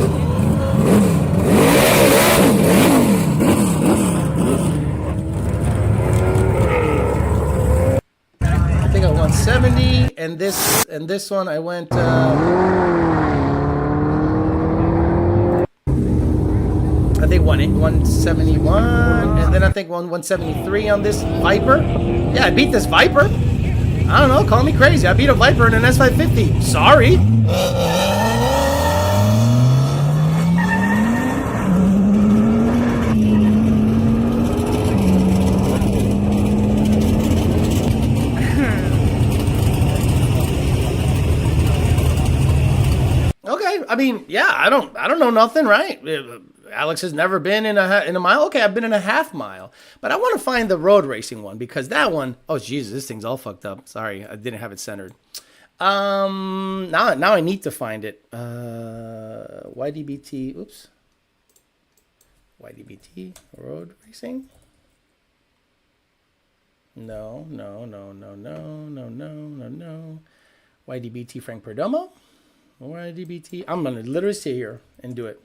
S1: I think I went 170, and this one I went. I think 171, and then I think 173 on this Viper. Yeah, I beat this Viper. I don't know, call me crazy. I beat a Viper in an S550. Sorry. Okay, I mean, yeah, I don't know nothing, right? Alex has never been in a mile. Okay, I've been in a half mile, but I want to find the road racing one because that one, oh Jesus, this thing's all fucked up. Sorry, I didn't have it centered. Now I need to find it. YDBT. Oops. YDBT road racing. No. YDBT Frank Perdomo. YDBT. I'm gonna literally sit here and do it.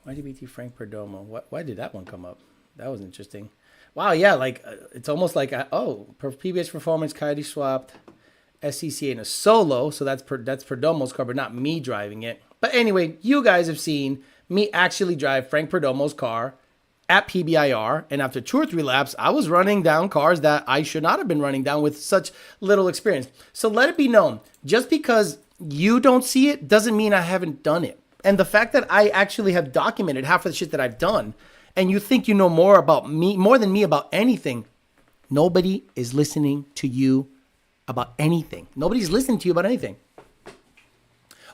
S1: YGBT Frank Perdomo. Why did that one come up? That was interesting. Wow, yeah, like it's almost like PBS Performance Coyote swapped SCCA in a solo, so that's Perdomo's car, but not me driving it. But anyway, you guys have seen me actually drive Frank Perdomo's car at PBIR, and after 2 or 3 laps, I was running down cars that I should not have been running down with such little experience. So let it be known, just because you don't see it doesn't mean I haven't done it. And the fact that I actually have documented half of the shit that I've done, and you think you know more about me, more than me about anything, nobody is listening to you about anything. Nobody's listening to you about anything.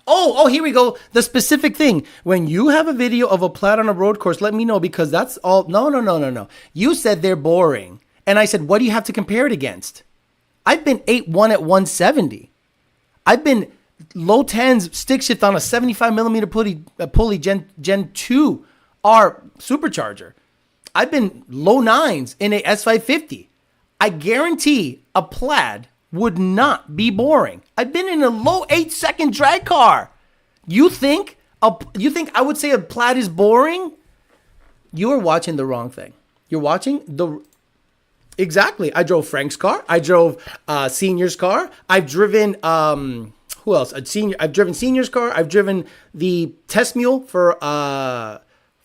S1: Oh, here we go. The specific thing. When you have a video of a Plaid on a road course, let me know, because that's all. No. You said they're boring. And I said, what do you have to compare it against? I've been 8-1 at 170. I've been low 10s stick shift on a 75 millimeter pulley Gen 2 R supercharger. I've been low 9s in a S550. I guarantee a Plaid would not be boring. I've been in a low 8-second drag car. You think I would say a Plaid is boring? You are watching the wrong thing. You're watching exactly. I drove Frank's car. I drove Senior's car. I've driven who else? I've driven Senior's car. I've driven the test mule for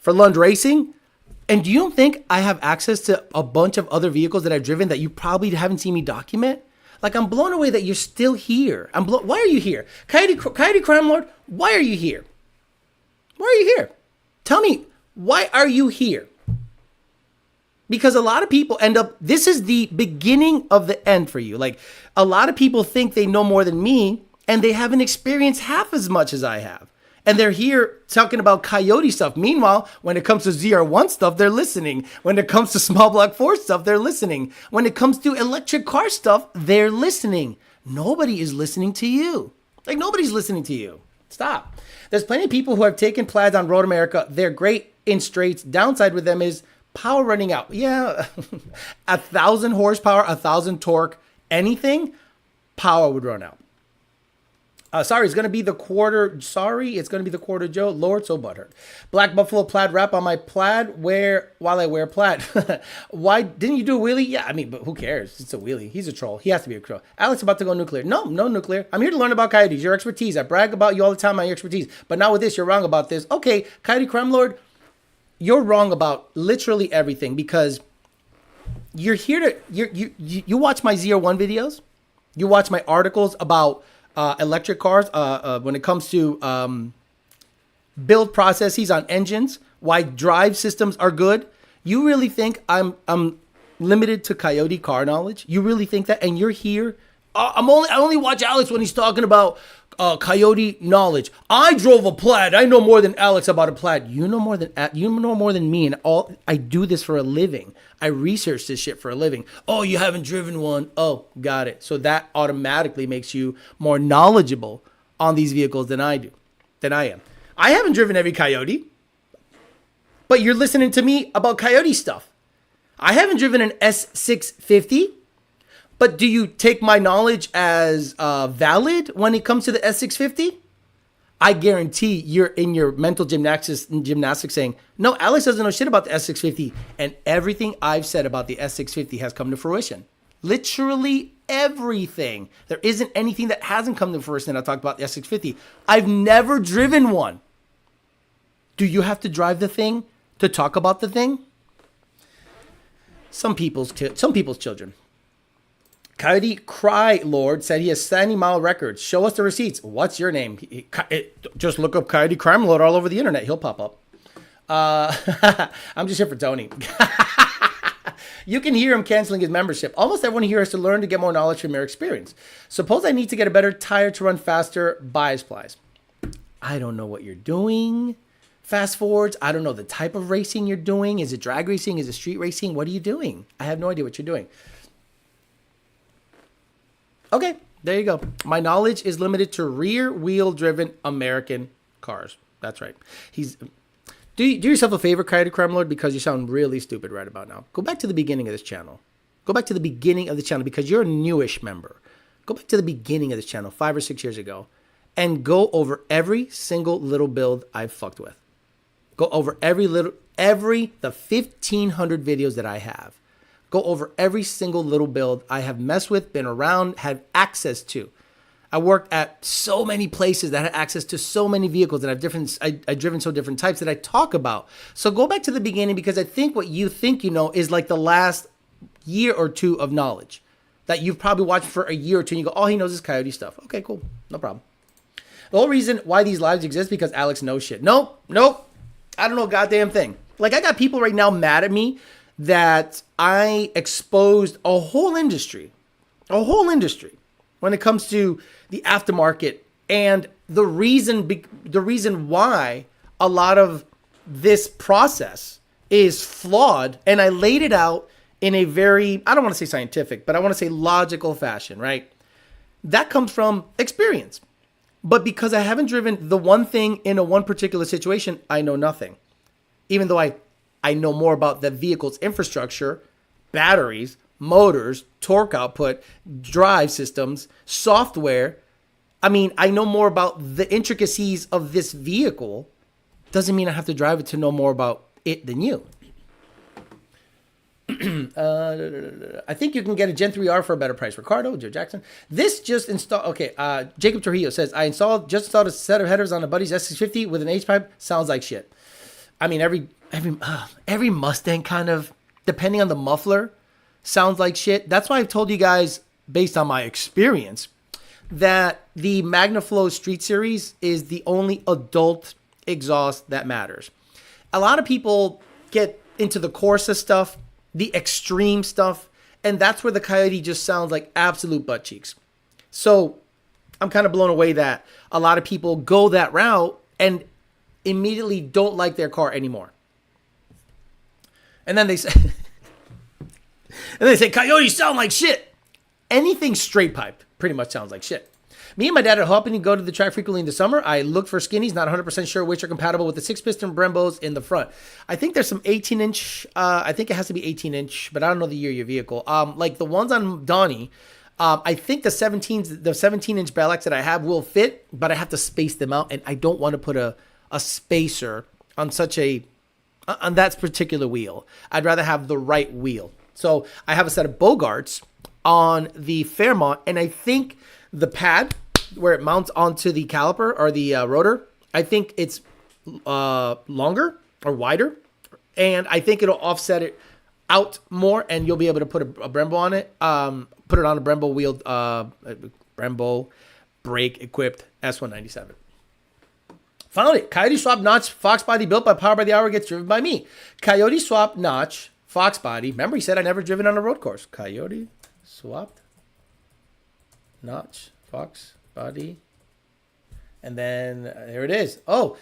S1: Lund Racing. And do you don't think I have access to a bunch of other vehicles that I've driven that you probably haven't seen me document? Like, I'm blown away that you're still here. Why are you here? Coyote Crime Lord, why are you here? Why are you here? Tell me, why are you here? Because a lot of people this is the beginning of the end for you. Like, a lot of people think they know more than me, and they haven't experienced half as much as I have. And they're here talking about Coyote stuff. Meanwhile, when it comes to ZR1 stuff, they're listening. When it comes to small block 4 stuff, they're listening. When it comes to electric car stuff, they're listening. Nobody is listening to you. Like, nobody's listening to you. Stop. There's plenty of people who have taken Plaids on Road America. They're great in straights. Downside with them is power running out. Yeah, 1,000 horsepower, 1,000 torque, anything, power would run out. It's going to be the quarter. It's going to be the quarter, Joe. Lord, so butthurt. Black Buffalo Plaid wrap on my Plaid while I wear Plaid. Why didn't you do a wheelie? Yeah, I mean, but who cares? It's a wheelie. He's a troll. He has to be a troll. Alex about to go nuclear. No nuclear. I'm here to learn about coyotes, your expertise. I brag about you all the time, my expertise. But not with this. You're wrong about this. Okay, Coyote Crime Lord, you're wrong about literally everything, because you're here to you watch my ZR1 videos. You watch my articles about electric cars, when it comes to build processes on engines, why drive systems are good. You really think I'm limited to Coyote car knowledge? You really think that? And you're here. I only watch Alex when he's talking about Coyote knowledge. I drove a Plaid. I know more than Alex about a Plaid. You know more than me, and I do this for a living. I research this shit for a living. Oh, you haven't driven one. Oh, got it. So that automatically makes you more knowledgeable on these vehicles than I am. I haven't driven every Coyote, but you're listening to me about Coyote stuff. I haven't driven an S650. But do you take my knowledge as valid when it comes to the S650? I guarantee you're in your mental gymnastics saying, no, Alex doesn't know shit about the S650. And everything I've said about the S650 has come to fruition. Literally everything. There isn't anything that hasn't come to fruition that I talked about the S650. I've never driven one. Do you have to drive the thing to talk about the thing? Some people's children. Coyote Cry Lord said he has 70-mile records. Show us the receipts. What's your name? Just look up Coyote Crime Lord all over the internet. He'll pop up. I'm just here for Tony. You can hear him canceling his membership. Almost everyone here has to learn to get more knowledge from your experience. Suppose I need to get a better tire to run faster. Bias plies. I don't know what you're doing. Fast forwards. I don't know the type of racing you're doing. Is it drag racing? Is it street racing? What are you doing? I have no idea what you're doing. Okay, there you go. My knowledge is limited to rear-wheel driven American cars. That's right. Do yourself a favor, Coyote Crime Lord, because you sound really stupid right about now. Go back to the beginning of this channel. Go back to the beginning of the channel, because you're a newish member. Go back to the beginning of this channel 5 or 6 years ago and go over every single little build I've fucked with. Go over the 1,500 videos that I have. Go over every single little build I have messed with, been around, had access to. I worked at so many places that had access to so many vehicles that I've driven so different types that I talk about. So go back to the beginning, because I think what you think you know is like the last year or two of knowledge that you've probably watched for a year or two, and you go, all he knows is Coyote stuff. Okay, cool. No problem. The whole reason why these lives exist because Alex knows shit. Nope. I don't know a goddamn thing. Like, I got people right now mad at me that I exposed a whole industry when it comes to the aftermarket, and the reason why a lot of this process is flawed. And I laid it out in a very, I don't want to say scientific, but I want to say logical fashion, right? That comes from experience. But because I haven't driven the one thing in a one particular situation, I know nothing. Even though I know more about the vehicle's infrastructure, batteries, motors, torque output, drive systems, software. I mean, I know more about the intricacies of this vehicle. Doesn't mean I have to drive it to know more about it than you. I think you can get a Gen 3R for a better price. Ricardo, Joe Jackson. This just installed. Okay, Jacob Trujillo says, I just installed a set of headers on a buddy's S650 with an H-pipe. Sounds like shit. I mean, every Mustang kind of, depending on the muffler, sounds like shit. That's why I've told you guys, based on my experience, that the MagnaFlow Street Series is the only adult exhaust that matters. A lot of people get into the Corsa stuff, the extreme stuff, and that's where the Coyote just sounds like absolute butt cheeks. So I'm kind of blown away that a lot of people go that route and immediately don't like their car anymore. And then they say, Coyote sound like shit. Anything straight pipe pretty much sounds like shit. Me and my dad are helping you go to the track frequently in the summer. I look for skinnies, not 100% sure which are compatible with the 6-piston Brembos in the front. I think there's some 18-inch. I think it has to be 18-inch, but I don't know the year of your vehicle. Like the ones on Donnie, I think the 17-inch Bell X that I have will fit, but I have to space them out, and I don't want to put a spacer on on that particular wheel. I'd rather have the right wheel. So I have a set of Bogarts on the Fairmont, and I think the pad where it mounts onto the caliper or the rotor, I think it's longer or wider, and I think it'll offset it out more, and you'll be able to put a Brembo on it. Put it on a Brembo wheeled, Brembo brake equipped S197. Found it. Coyote swap notch Fox body built by Power by the Hour gets driven by me. Coyote swap notch Fox body. Remember, he said I never driven on a road course. Coyote swapped notch Fox body. And then here it is. Oh,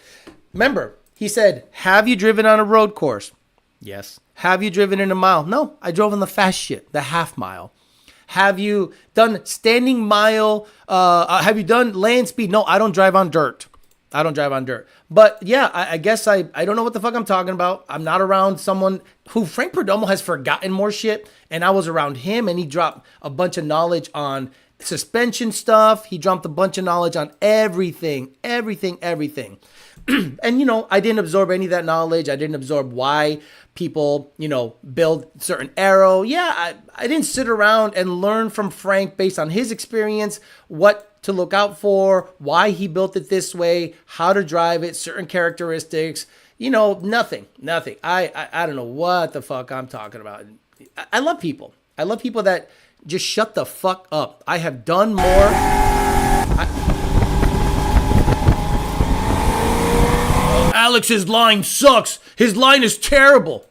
S1: remember, he said, have you driven on a road course? Yes. Have you driven in a mile? No, I drove on the fast shit, the half mile. Have you done standing mile? Have you done land speed? No, I don't drive on dirt. But yeah, I guess I don't know what the fuck I'm talking about. I'm not around someone who Frank Perdomo has forgotten more shit. And I was around him, and he dropped a bunch of knowledge on suspension stuff. He dropped a bunch of knowledge on everything. And, I didn't absorb any of that knowledge. I didn't absorb why people, build certain aero. Yeah, I didn't sit around and learn from Frank based on his experience, what to look out for, why he built it this way, how to drive it, certain characteristics, nothing. I don't know what the fuck I'm talking about. I love people. I love people that just shut the fuck up. I have done more. Alex's line sucks. His line is terrible.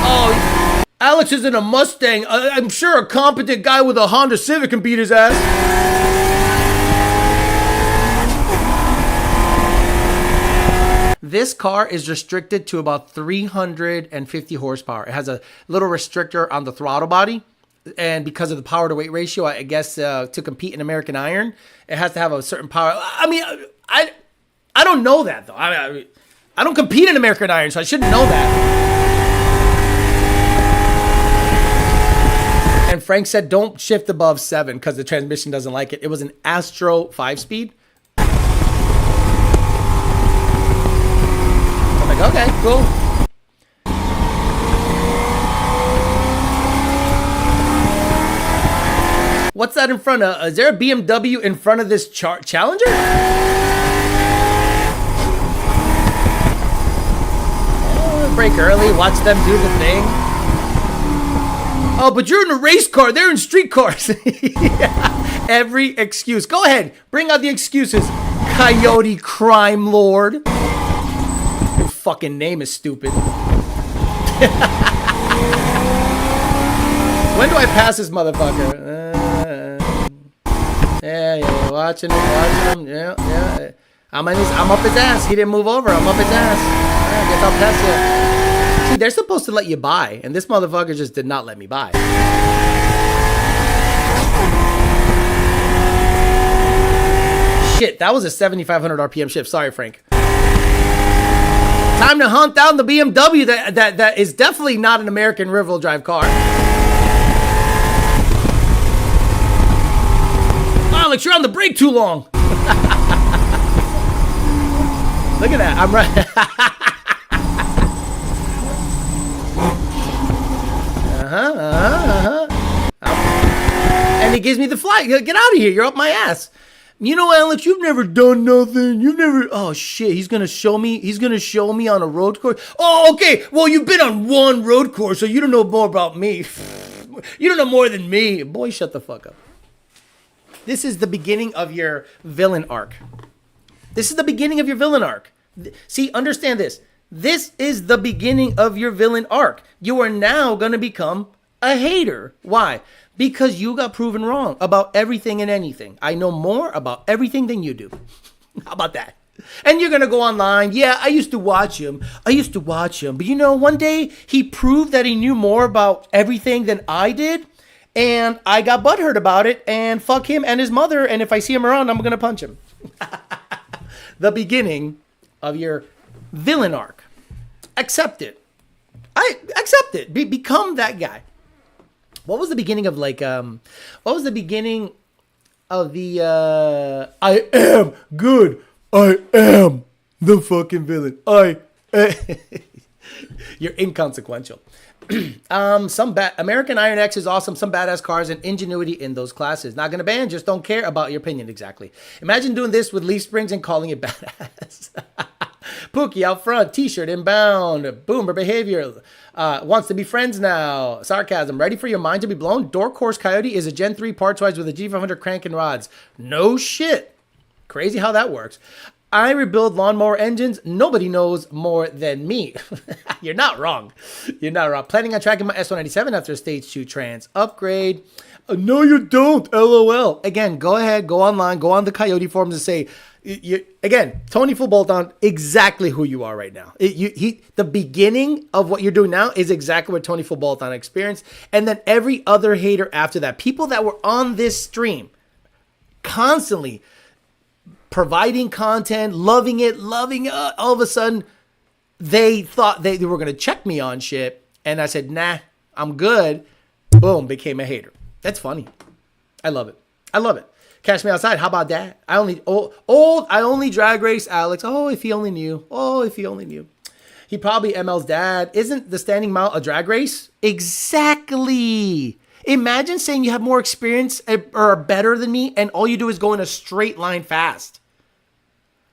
S1: Oh, Alex is in a Mustang. I'm sure a competent guy with a Honda Civic can beat his ass. This car is restricted to about 350 horsepower. It has a little restrictor on the throttle body. And because of the power to weight ratio, I guess to compete in American Iron, it has to have a certain power. I mean, I don't know that, though. I don't compete in American Iron, so I shouldn't know that. And Frank said, don't shift above 7 because the transmission doesn't like it. It was an Astro 5-speed. I'm like, okay, cool. What's that in front of? Is there a BMW in front of this Challenger? Break early, watch them do the thing. Oh, but you're in a race car. They're in street cars. Yeah. Every excuse. Go ahead. Bring out the excuses, Coyote Crime Lord. Your fucking name is stupid. When do I pass this motherfucker? Yeah. Watching him. Yeah. I'm up his ass. He didn't move over. I'm up his ass. I guess I'll pass you. See, they're supposed to let you buy, and this motherfucker just did not let me buy. Shit, that was a 7,500 RPM shift. Sorry, Frank. Time to hunt down the BMW that is definitely not an American rear-wheel drive car. Alex, you're on the brake too long. Look at that. I'm right. And he gives me the flag. Get out of here. You're up my ass. You know, Alex, you've never done nothing. You've never. Oh, shit. He's going to show me. He's going to show me on a road course. Oh, okay. Well, you've been on one road course, so you don't know more about me. You don't know more than me. Boy, shut the fuck up. This is the beginning of your villain arc. This is the beginning of your villain arc. See, understand this. This is the beginning of your villain arc. You are now going to become a hater. Why? Because you got proven wrong about everything and anything. I know more about everything than you do. How about that? And you're going to go online. Yeah, I used to watch him. But you know, one day he proved that he knew more about everything than I did. And I got butthurt about it. And fuck him and his mother. And if I see him around, I'm going to punch him. The beginning of your villain arc. Accept it. I accept it. Become that guy. What was the beginning of what was the beginning of the I am good. I am the fucking villain. You're inconsequential. American Iron X is awesome. Some badass cars and ingenuity in those classes. Not gonna ban, just don't care about your opinion exactly. Imagine doing this with leaf springs and calling it badass. Pookie out front, t-shirt inbound, boomer behavior, wants to be friends now, sarcasm, ready for your mind to be blown. Dork Horse Coyote is a Gen 3 parts wise with a G500 crank and rods. No shit. Crazy how that works. I rebuild lawnmower engines. Nobody knows more than me. You're not wrong. You're not wrong. Planning on tracking my S197 after a stage 2 trans upgrade. No, you don't. LOL. Again, go ahead, go online, go on the Coyote forums and say, again, Tony Full Bolt on exactly who you are right now. The beginning of what you're doing now is exactly what Tony Full Bolt on experienced. And then every other hater after that, people that were on this stream constantly providing content, loving it, all of a sudden they thought they were going to check me on shit. And I said, nah, I'm good. Boom, became a hater. That's funny. I love it. Catch me outside. How about that? I only drag race Alex. Oh, if he only knew. He probably ML's dad. Isn't the standing mile a drag race? Exactly. Imagine saying you have more experience or are better than me and all you do is go in a straight line fast.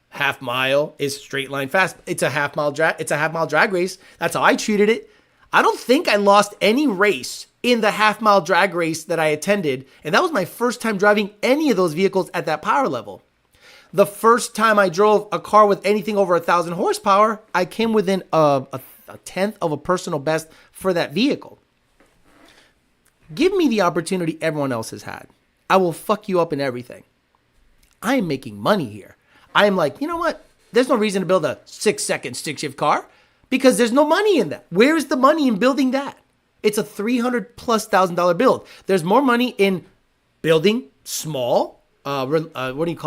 S1: Half mile is straight line fast. It's a half mile drag race. That's how I treated it. I don't think I lost any race in the half mile drag race that I attended. And that was my first time driving any of those vehicles at that power level. The first time I drove a car with anything over 1,000 horsepower, I came within a tenth of a personal best for that vehicle. Give me the opportunity everyone else has had. I will fuck you up in everything. I am making money here. I am like, you know what? There's no reason to build a 6-second stick-shift car because there's no money in that. Where is the money in building that? It's a $300,000+ build. There's more money in building small, low-ish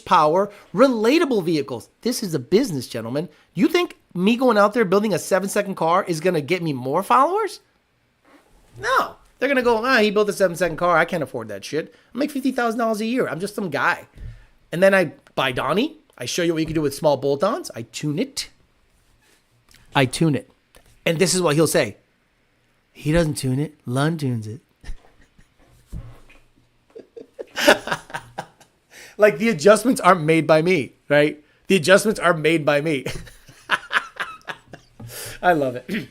S1: power, relatable vehicles. This is a business, gentlemen. You think me going out there building a 7-second car is going to get me more followers? No. They're going to go, he built a 7-second car. I can't afford that shit. I make $50,000 a year. I'm just some guy. And then I buy Donnie. I show you what you can do with small bolt-ons. I tune it. And this is what he'll say. He doesn't tune it. Lund tunes it. Like the adjustments aren't made by me, right? The adjustments are made by me. I love it.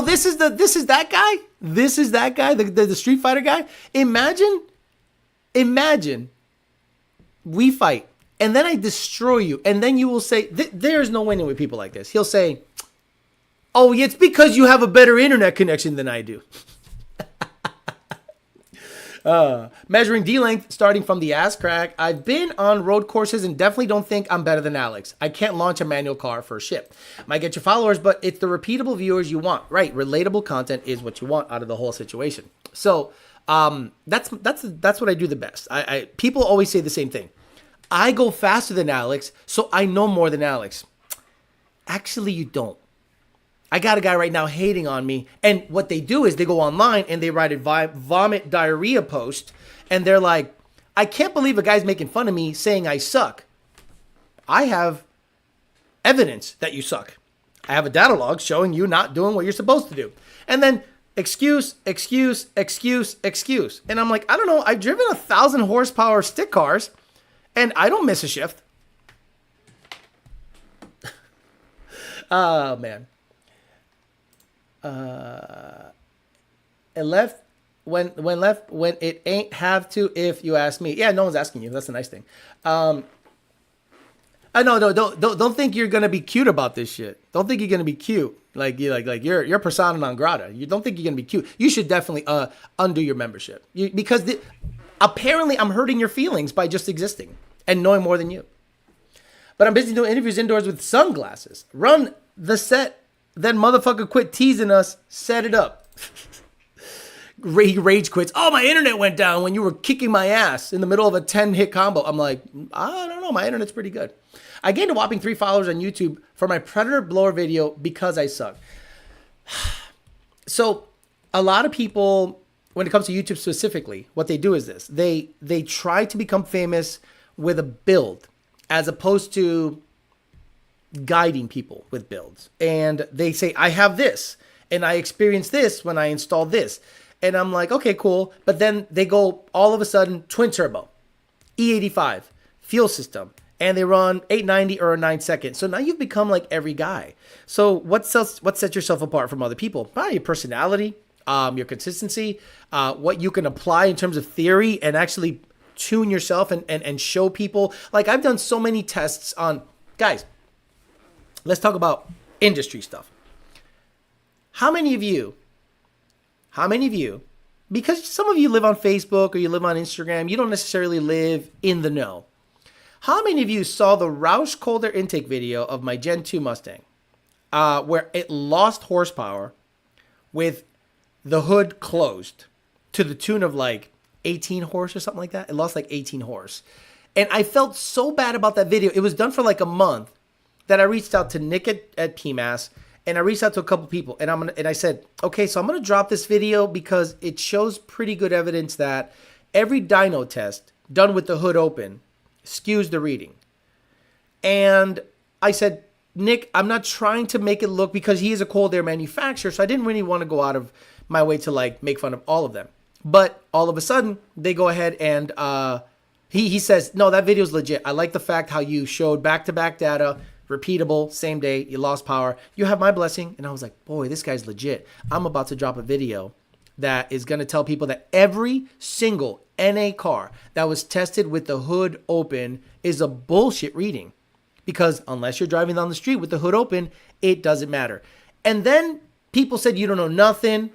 S1: This is that guy. This is that guy, the Street Fighter guy. Imagine we fight, and then I destroy you, and then you will say, "There's no winning with people like this." He'll say, "Oh, it's because you have a better internet connection than I do." Measuring D-length starting from the ass crack. I've been on road courses and definitely don't think I'm better than Alex. I can't launch a manual car for shit. Might get your followers, but it's the repeatable viewers you want. Right, relatable content is what you want out of the whole situation. So that's what I do the best. People always say the same thing. I go faster than Alex, so I know more than Alex. Actually, you don't. I got a guy right now hating on me, and what they do is they go online and they write a vomit diarrhea post, and they're like, I can't believe a guy's making fun of me saying I suck. I have evidence that you suck. I have a data log showing you not doing what you're supposed to do. And then excuse. And I'm like, I don't know. I've driven 1,000 horsepower stick cars, and I don't miss a shift. Oh, man. And left when it ain't have to, if you ask me. Yeah, no one's asking you. That's a nice thing. No, don't think you're gonna be cute about this shit. Don't think you're gonna be cute. Like you're persona non grata. You don't think you're gonna be cute. You should definitely undo your membership because apparently I'm hurting your feelings by just existing and knowing more than you. But I'm busy doing interviews indoors with sunglasses. Run the set. Then motherfucker quit teasing us, set it up. He rage quits. Oh, my internet went down when you were kicking my ass in the middle of a 10-hit combo. I'm like, I don't know. My internet's pretty good. I gained a whopping 3 followers on YouTube for my Predator blower video because I suck. So a lot of people, when it comes to YouTube specifically, what they do is this. They try to become famous with a build as opposed to guiding people with builds. And they say, I have this and I experienced this when I installed this. And I'm like, okay, cool. But then they go all of a sudden twin turbo, E85, fuel system, and they run 890 or a 9-second. So now you've become like every guy. So what sets yourself apart from other people? Probably your personality, your consistency, what you can apply in terms of theory and actually tune yourself and show people. Like I've done so many tests on guys. Let's talk about industry stuff. How many of you, because some of you live on Facebook or you live on Instagram, you don't necessarily live in the know. How many of you saw the Roush cold air intake video of my Gen 2 Mustang where it lost horsepower with the hood closed to the tune of like 18 horse or something like that? It lost like 18 horse. And I felt so bad about that video. It was done for like a month. That I reached out to Nick at PMAS, and I reached out to a couple people, and I said, okay, so I'm gonna drop this video because it shows pretty good evidence that every dyno test done with the hood open skews the reading. And I said, Nick, I'm not trying to make it look, because he is a cold air manufacturer, so I didn't really want to go out of my way to like make fun of all of them. But all of a sudden, they go ahead and he says, no, that video's legit. I like the fact how you showed back-to-back data, repeatable, same day, you lost power. You have my blessing. And I was like, boy, this guy's legit. I'm about to drop a video that is going to tell people that every single NA car that was tested with the hood open is a bullshit reading. Because unless you're driving down the street with the hood open, it doesn't matter. And then people said, you don't know nothing.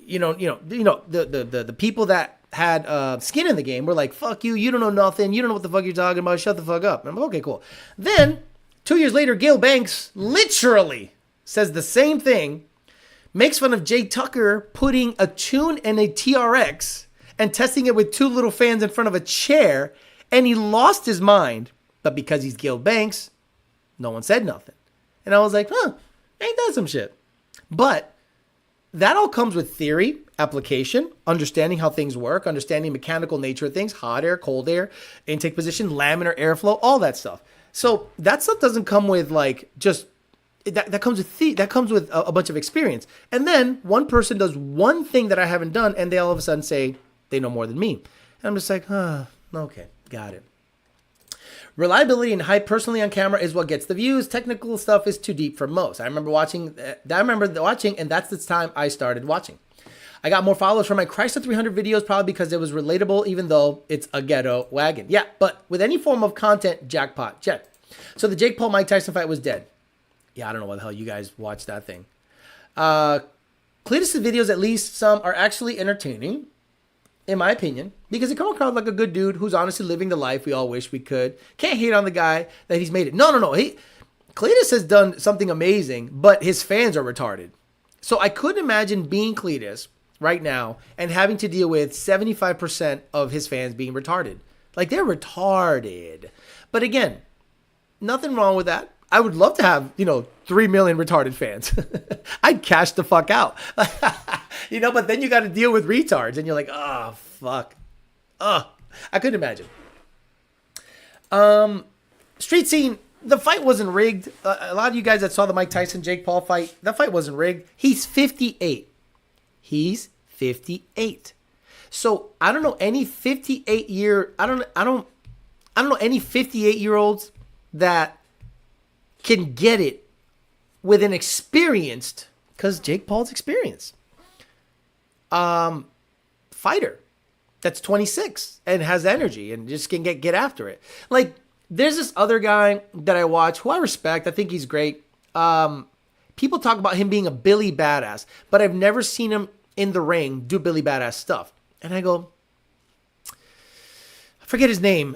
S1: The people that had skin in the game were like, fuck you, you don't know nothing. You don't know what the fuck you're talking about. Shut the fuck up. And I'm like, okay, cool. Then 2 years later, Gail Banks literally says the same thing, makes fun of Jay Tucker putting a tune in a TRX and testing it with 2 little fans in front of a chair, and he lost his mind. But because he's Gail Banks, no one said nothing. And I was like, ain't that some shit? But that all comes with theory, application, understanding how things work, understanding mechanical nature of things, hot air, cold air, intake position, laminar airflow, all that stuff. So that stuff doesn't come with like just that comes with that comes with a bunch of experience. And then one person does one thing that I haven't done, and they all of a sudden say they know more than me. And I'm just like, okay, got it. Reliability and hype personally on camera is what gets the views. Technical stuff is too deep for most. I remember watching, and that's the time I started watching. I got more followers from my Chrysler 300 videos probably because it was relatable, even though it's a ghetto wagon. Yeah, but with any form of content, jackpot, check. So the Jake Paul Mike Tyson fight was dead. Yeah, I don't know what the hell you guys watched that thing. Cletus's videos, at least some, are actually entertaining, in my opinion, because he come across like a good dude who's honestly living the life we all wish we could. Can't hate on the guy that he's made it. No. Cletus has done something amazing, but his fans are retarded. So I couldn't imagine being Cletus right now and having to deal with 75% of his fans being retarded. Like, they're retarded. But again, nothing wrong with that. I would love to have, 3 million retarded fans. I'd cash the fuck out. But then you got to deal with retards and you're like, oh, fuck. I couldn't imagine. Street scene, the fight wasn't rigged. A lot of you guys that saw the Mike Tyson Jake Paul fight, that fight wasn't rigged. He's 58. He's 58. So I don't know any 58-year-olds that can get it with an experienced, because Jake Paul's experienced, fighter that's 26 and has energy and just can get after it. Like, there's this other guy that I watch who I respect. I think he's great. People talk about him being a Billy Badass, but I've never seen him in the ring do Billy Badass stuff. And I go, I forget his name,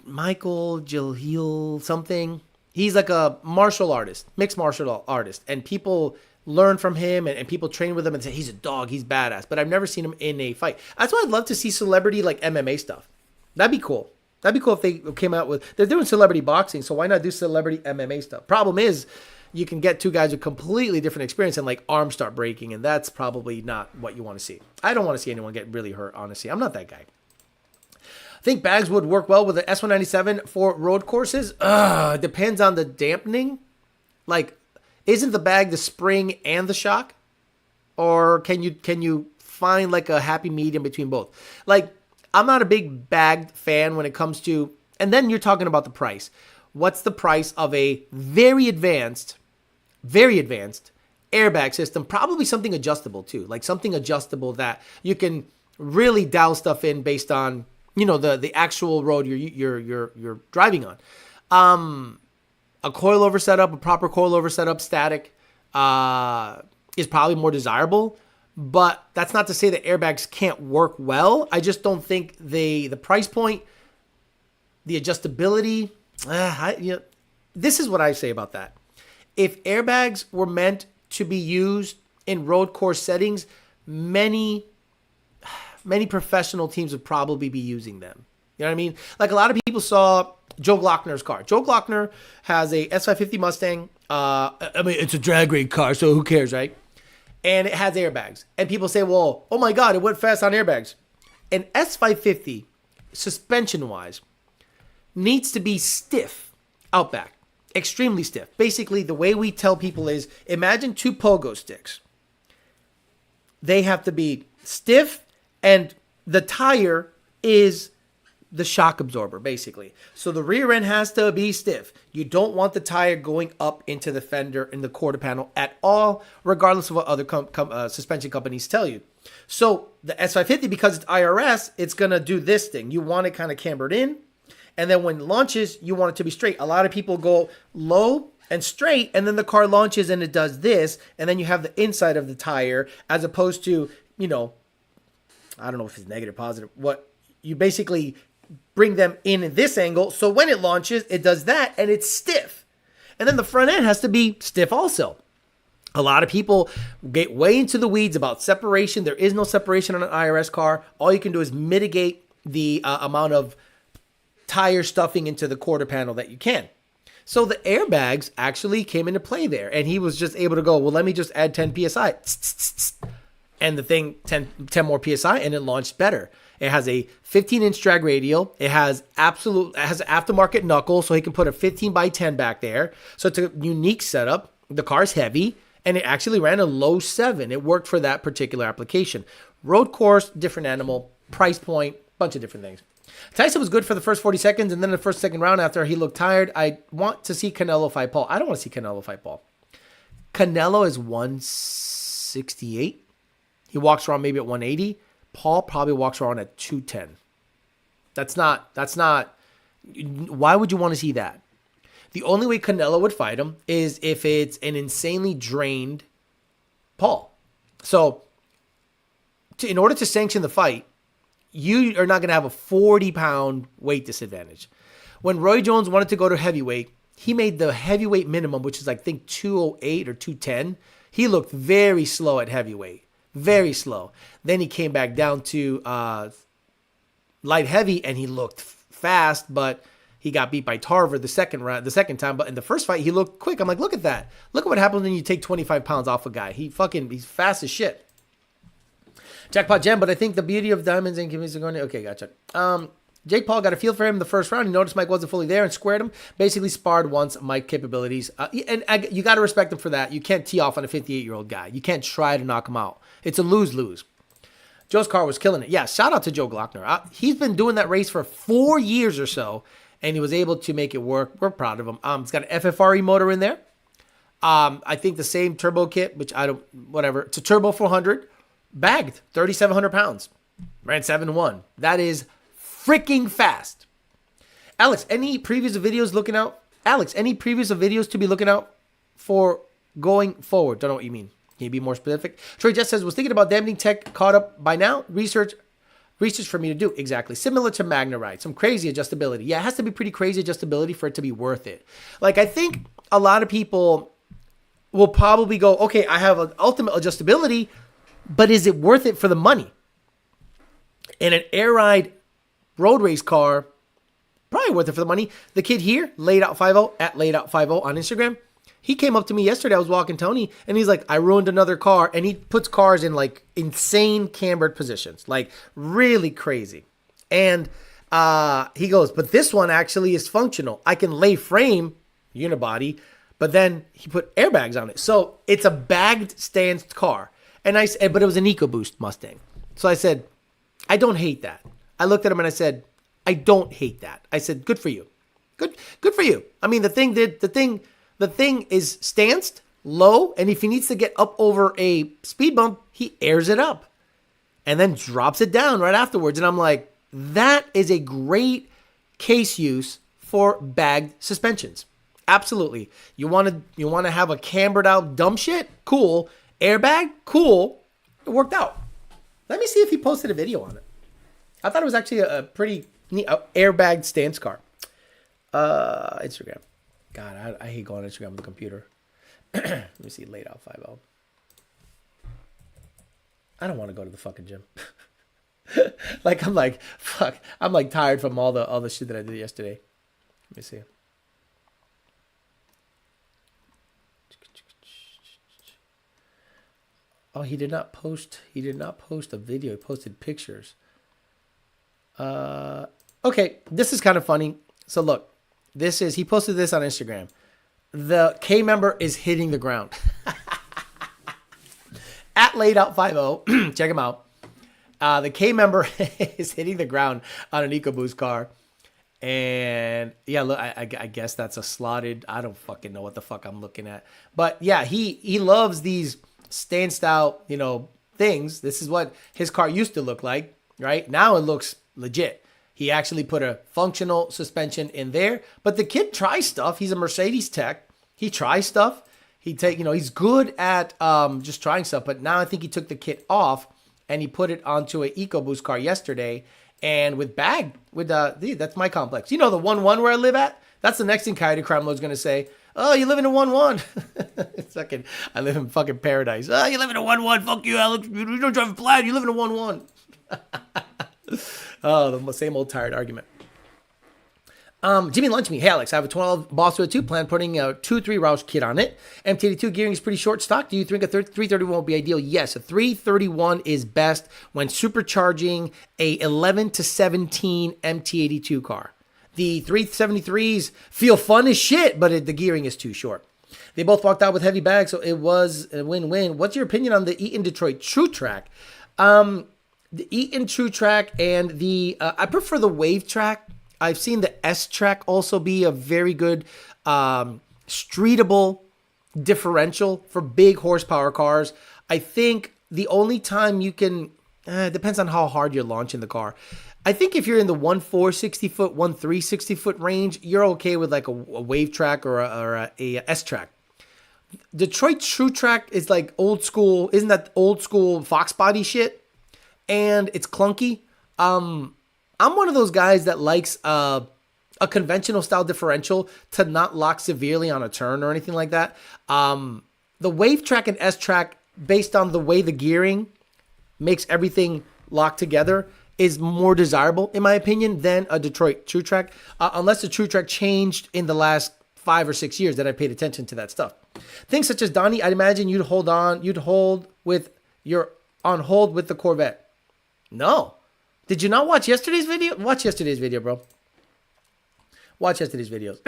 S1: Michael Gilheel something. He's like a martial artist, mixed martial artist, and people learn from him and people train with him and say, he's a dog, he's badass. But I've never seen him in a fight. That's why I'd love to see celebrity like MMA stuff. That'd be cool. That'd be cool if they came out with, they're doing celebrity boxing, so why not do celebrity MMA stuff? Problem is, you can get two guys with completely different experience and like arms start breaking, and that's probably not what you want to see. I don't want to see anyone get really hurt, honestly. I'm not that guy. I think bags would work well with the S197 for road courses. It depends on the dampening. Like, isn't the bag the spring and the shock? Or can you find like a happy medium between both? Like, I'm not a big bagged fan when it comes to, and then you're talking about the price. What's the price of a very advanced airbag system? Probably something adjustable too. Like something adjustable that you can really dial stuff in based on, the actual road you're driving on. A coilover setup, a proper coilover setup, static, is probably more desirable. But that's not to say that airbags can't work well. I just don't think the price point, the adjustability. This is what I say about that. If airbags were meant to be used in road course settings, many professional teams would probably be using them. You know what I mean? Like, a lot of people saw Joe Glockner's car. Joe Glockner has a S550 Mustang. It's a drag race car, so who cares, right? And it has airbags. And people say, well, oh my God, it went fast on airbags. An S550, suspension-wise, needs to be stiff out back. Extremely stiff. Basically, the way we tell people is, imagine two pogo sticks. They have to be stiff, and the tire is the shock absorber, basically. So the rear end has to be stiff. You don't want the tire going up into the fender in the quarter panel at all, regardless of what other suspension companies tell you. So the S550, because it's IRS, it's going to do this thing. You want it kind of cambered in, and then when it launches, you want it to be straight. A lot of people go low and straight, and then the car launches and it does this, and then you have the inside of the tire, as opposed to, I don't know if it's negative, positive, what you basically bring them in this angle. So when it launches, it does that and it's stiff. And then the front end has to be stiff also. A lot of people get way into the weeds about separation. There is no separation on an IRS car. All you can do is mitigate the amount of tire stuffing into the quarter panel that you can. So the airbags actually came into play there, and he was just able to go, well, let me just add 10 psi, and the thing 10 more psi, and it launched better. It has a 15-inch drag radial. It has an aftermarket knuckle, so he can put a 15 by 10 back there. So it's a unique setup. The car's heavy, and it actually ran a low 7. It worked for that particular application. Road course, different animal, price point, bunch of different things. Tyson was good for the first 40 seconds, and then the second round after he looked tired. I want to see Canelo fight Paul. I don't want to see Canelo fight Paul. Canelo is 168. He walks around maybe at 180. Paul probably walks around at 210. That's not, why would you want to see that? The only way Canelo would fight him is if it's an insanely drained Paul. So, in order to sanction the fight, you are not going to have a 40-pound weight disadvantage. When Roy Jones wanted to go to heavyweight, he made the heavyweight minimum, which is I think 208 or 210. He looked very slow at heavyweight. Very slow. Then he came back down to light heavy, and he looked fast, but he got beat by Tarver the second time. But in the first fight, he looked quick. I'm like, look at that. Look at what happens when you take 25 pounds off a guy. He's fast as shit. Jackpot gem, but I think the beauty of diamonds and convenience are going to... Okay, gotcha. Jake Paul got a feel for him in the first round. He noticed Mike wasn't fully there and squared him. Basically sparred once Mike capabilities. You got to respect him for that. You can't tee off on a 58-year-old guy. You can't try to knock him out. It's a lose-lose. Joe's car was killing it. Yeah, shout out to Joe Glockner. He's been doing that race for 4 years or so, and he was able to make it work. We're proud of him. It's got an FFRE motor in there. I think the same turbo kit, which whatever. It's a turbo 400. Bagged 3,700 pounds. Ran 7-1. That is freaking fast. Alex, any previous videos to be looking out for going forward? Don't know what you mean. Can you be more specific? Troy Jess says, was thinking about dampening tech caught up by now. Research for me to do. Exactly. Similar to MagnaRide. Some crazy adjustability. Yeah, it has to be pretty crazy adjustability for it to be worth it. Like, I think a lot of people will probably go, okay, I have an ultimate adjustability, but is it worth it for the money? In an air ride road race car, probably worth it for the money. The kid here, LaidOut50, at LaidOut50 on Instagram, he came up to me yesterday. I was walking Tony, and he's like, I ruined another car. And he puts cars in like insane cambered positions, like really crazy. And he goes, but this one actually is functional. I can lay frame unibody, but then he put airbags on it. So it's a bagged stance car. And I said, but it was an EcoBoost Mustang. So I said, I don't hate that. I looked at him and I said, I don't hate that. I said, good for you. Good for you. I mean, the thing is stanced low, and if he needs to get up over a speed bump, he airs it up and then drops it down right afterwards. And I'm like, that is a great case use for bagged suspensions. Absolutely. You want to have a cambered out dumb shit? Cool. Airbag? Cool. It worked out. Let me see if he posted a video on it. I thought it was actually a pretty neat airbag stance car. Instagram. God, I hate going on Instagram with the computer. Let me see. LaidOut50. I don't want to go to the fucking gym. I'm like tired from all the shit that I did yesterday. Let me see. Oh, he did not post a video. He posted pictures. Okay, this is kind of funny. So look, he posted this on Instagram. The K member is hitting the ground. At LaidOut50, check him out. The K member is hitting the ground on an EcoBoost car. And yeah, look, I guess that's a slotted, I don't fucking know what the fuck I'm looking at. But yeah, he loves these stanced out, things. This is what his car used to look like, right? Now it looks legit. He actually put a functional suspension in there, but the kid tries stuff. He's a Mercedes tech. He tries stuff. He's good at just trying stuff, but now I think he took the kit off and he put it onto an EcoBoost car yesterday, and that's my complex. The 1-1 where I live at? That's the next thing Coyote Crime Lord's going to say. Oh, you live in a 1-1. It's fucking, I live in fucking paradise. Oh, you live in a 1-1. Fuck you, Alex. You don't drive a Plaid. You live in a 1-1. Oh, the same old tired argument. Jimmy Lunch Me. Hey, Alex, I have a 12 Boss 2 plan putting a 2-3 Roush kit on it. MT82 gearing is pretty short stock. Do you think a 331 will be ideal? Yes, a 331 is best when supercharging a 11 to 17 MT82 car. The 373s feel fun as shit, but the gearing is too short. They both walked out with heavy bags, so it was a win-win. What's your opinion on the Eaton Detroit True Track? The Eaton True Track and the I prefer the Wave Track. I've seen the S-Track also be a very good streetable differential for big horsepower cars. I think the only time you can, depends on how hard you're launching the car. I think if you're in the 1.4 60-foot, 1.3 60-foot range, you're okay with like a Wave Track or a S-Track. Detroit True Track is like old school, isn't that old school Fox body shit? And it's clunky. I'm one of those guys that likes a conventional style differential to not lock severely on a turn or anything like that. The Wave Track and S Track, based on the way the gearing makes everything lock together, is more desirable, in my opinion, than a Detroit True Track. Unless the True Track changed in the last 5 or 6 years that I paid attention to that stuff. Things such as Donnie, I'd imagine you'd hold with the Corvette. No. Did you not watch yesterday's video? Watch yesterday's video, bro. Watch yesterday's videos.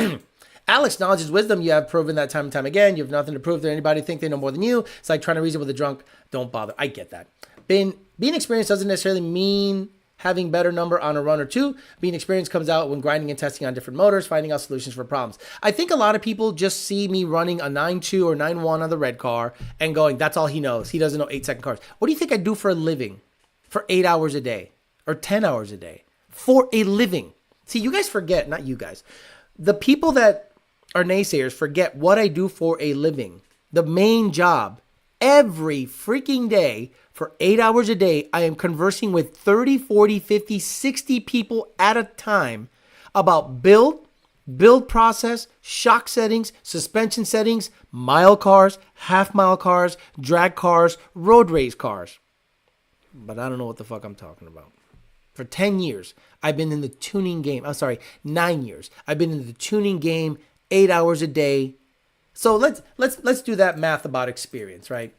S1: Alex, knowledge is wisdom. You have proven that time and time again. You have nothing to prove to anybody. Think they know more than you. It's like trying to reason with a drunk. Don't bother. I get that. Being experienced doesn't necessarily mean having better number on a run or two. Being experienced comes out when grinding and testing on different motors, finding out solutions for problems. I think a lot of people just see me running a 9.2 or 9.1 on the red car and going, that's all he knows. He doesn't know 8-second cars. What do you think I do for a living for 8 hours a day? Or 10 hours a day for a living. See, you guys forget, not you guys. The people that are naysayers forget what I do for a living. The main job, every freaking day for 8 hours a day, I am conversing with 30, 40, 50, 60 people at a time about build process, shock settings, suspension settings, mile cars, half-mile cars, drag cars, road race cars. But I don't know what the fuck I'm talking about. For 10 years, I've been in the tuning game. 9 years. I've been in the tuning game 8 hours a day. So let's do that math about experience, right?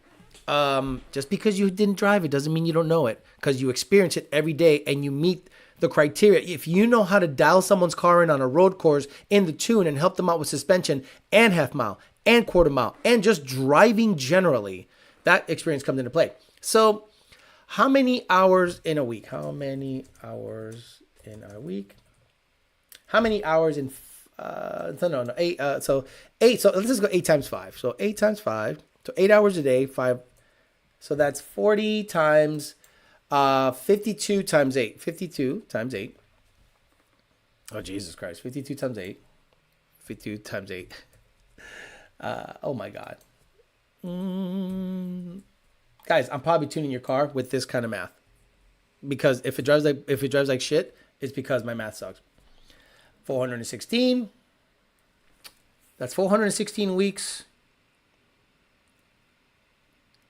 S1: Just because you didn't drive it doesn't mean you don't know it, because you experience it every day and you meet the criteria. If you know how to dial someone's car in on a road course in the tune and help them out with suspension and half mile and quarter mile and just driving generally, that experience comes into play. So how many hours in a week? How many hours in a week? How many hours in, 8, so 8, so let's just go 8 times 5. So 8 times 5, so 8 hours a day, 5, so that's 40 times 52 times 8. 52 times 8. Oh, Jesus Christ. 52 times 8. 52 times 8. Oh, my God. Guys, I'm probably tuning your car with this kind of math. Because if it drives like shit, it's because my math sucks. 416. That's 416 weeks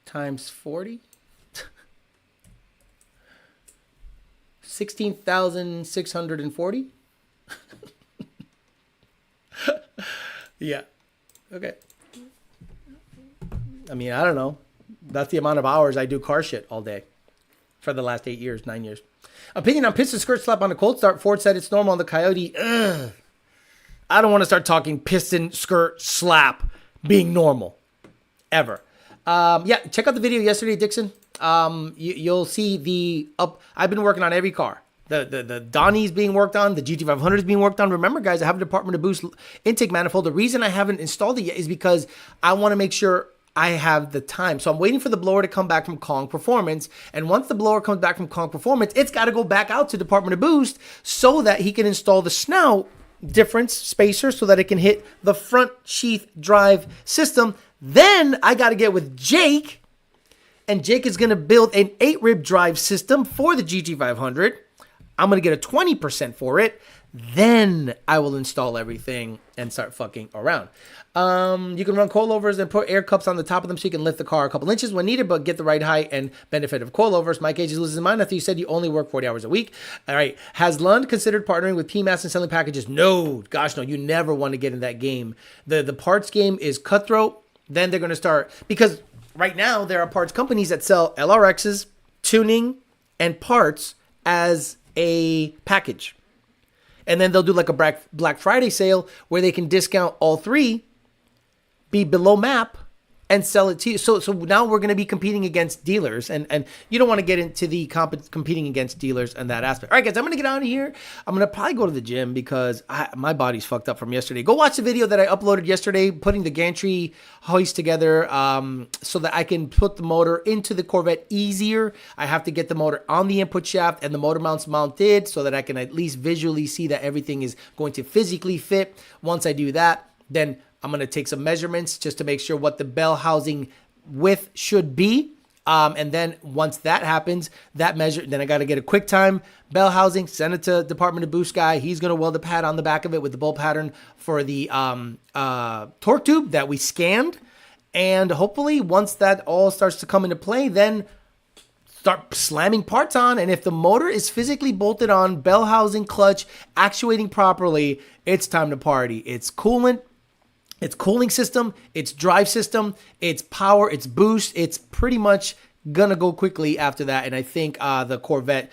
S1: times 40. 16,640. Yeah. Okay. I mean, I don't know. That's the amount of hours I do car shit all day for the last 9 years. Opinion on piston skirt slap on a cold start. Ford said it's normal on the Coyote. Ugh. I don't want to start talking piston skirt slap being normal ever. Yeah, check out the video yesterday, Dixon. You'll see the up. I've been working on every car. The Donnie's being worked on. The GT500 is being worked on. Remember, guys, I have a Department of Boost intake manifold. The reason I haven't installed it yet is because I want to make sure I have the time. So I'm waiting for the blower to come back from Kong Performance. And once the blower comes back from Kong Performance, it's got to go back out to Department of Boost so that he can install the snout difference spacer so that it can hit the front sheath drive system. Then I got to get with Jake, and Jake is going to build an 8-rib drive system for the GT500. I'm going to get a 20% for it. Then I will install everything and start fucking around. You can run coilovers and put air cups on the top of them so you can lift the car a couple inches when needed, but get the right height and benefit of coilovers. Mike Ages loses his mind after you said you only work 40 hours a week. All right. Has Lund considered partnering with PMAS and selling packages? No. Gosh, no. You never want to get in that game. The parts game is cutthroat. Then they're going to start, because right now there are parts companies that sell LRXs, tuning, and parts as a package. And then they'll do like a Black Friday sale where they can discount all three, be below map, and sell it to you. So now we're going to be competing against dealers, and you don't want to get into the competing against dealers and that aspect. All right, guys, I'm going to get out of here. I'm going to probably go to the gym because my body's fucked up from yesterday. Go watch the video that I uploaded yesterday, putting the gantry hoist together so that I can put the motor into the Corvette easier. I have to get the motor on the input shaft and the motor mounts mounted so that I can at least visually see that everything is going to physically fit. Once I do that, then I'm going to take some measurements just to make sure what the bell housing width should be. And then once that happens, then I got to get a QuickTime bell housing, send it to Department of Boost guy. He's going to weld a pad on the back of it with the bolt pattern for the torque tube that we scanned. And hopefully once that all starts to come into play, then start slamming parts on. And if the motor is physically bolted on, bell housing, clutch, actuating properly, it's time to party. It's coolant. It's cooling system, it's drive system, it's power, it's boost. It's pretty much gonna go quickly after that. And I think the Corvette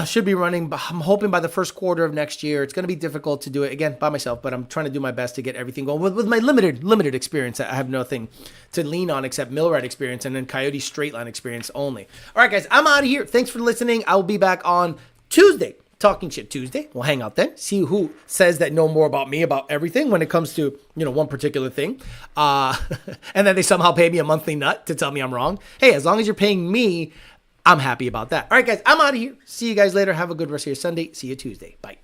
S1: should be running. I'm hoping by the first quarter of next year. It's gonna be difficult to do it again by myself, but I'm trying to do my best to get everything going with my limited experience. I have nothing to lean on except millwright experience and then Coyote straight line experience only. All right, guys, I'm out of here. Thanks for listening. I will be back on Tuesday. Talking Shit Tuesday. We'll hang out then. See who says that know more about me about everything when it comes to, one particular thing. And then they somehow pay me a monthly nut to tell me I'm wrong. Hey, as long as you're paying me, I'm happy about that. All right, guys, I'm out of here. See you guys later. Have a good rest of your Sunday. See you Tuesday. Bye.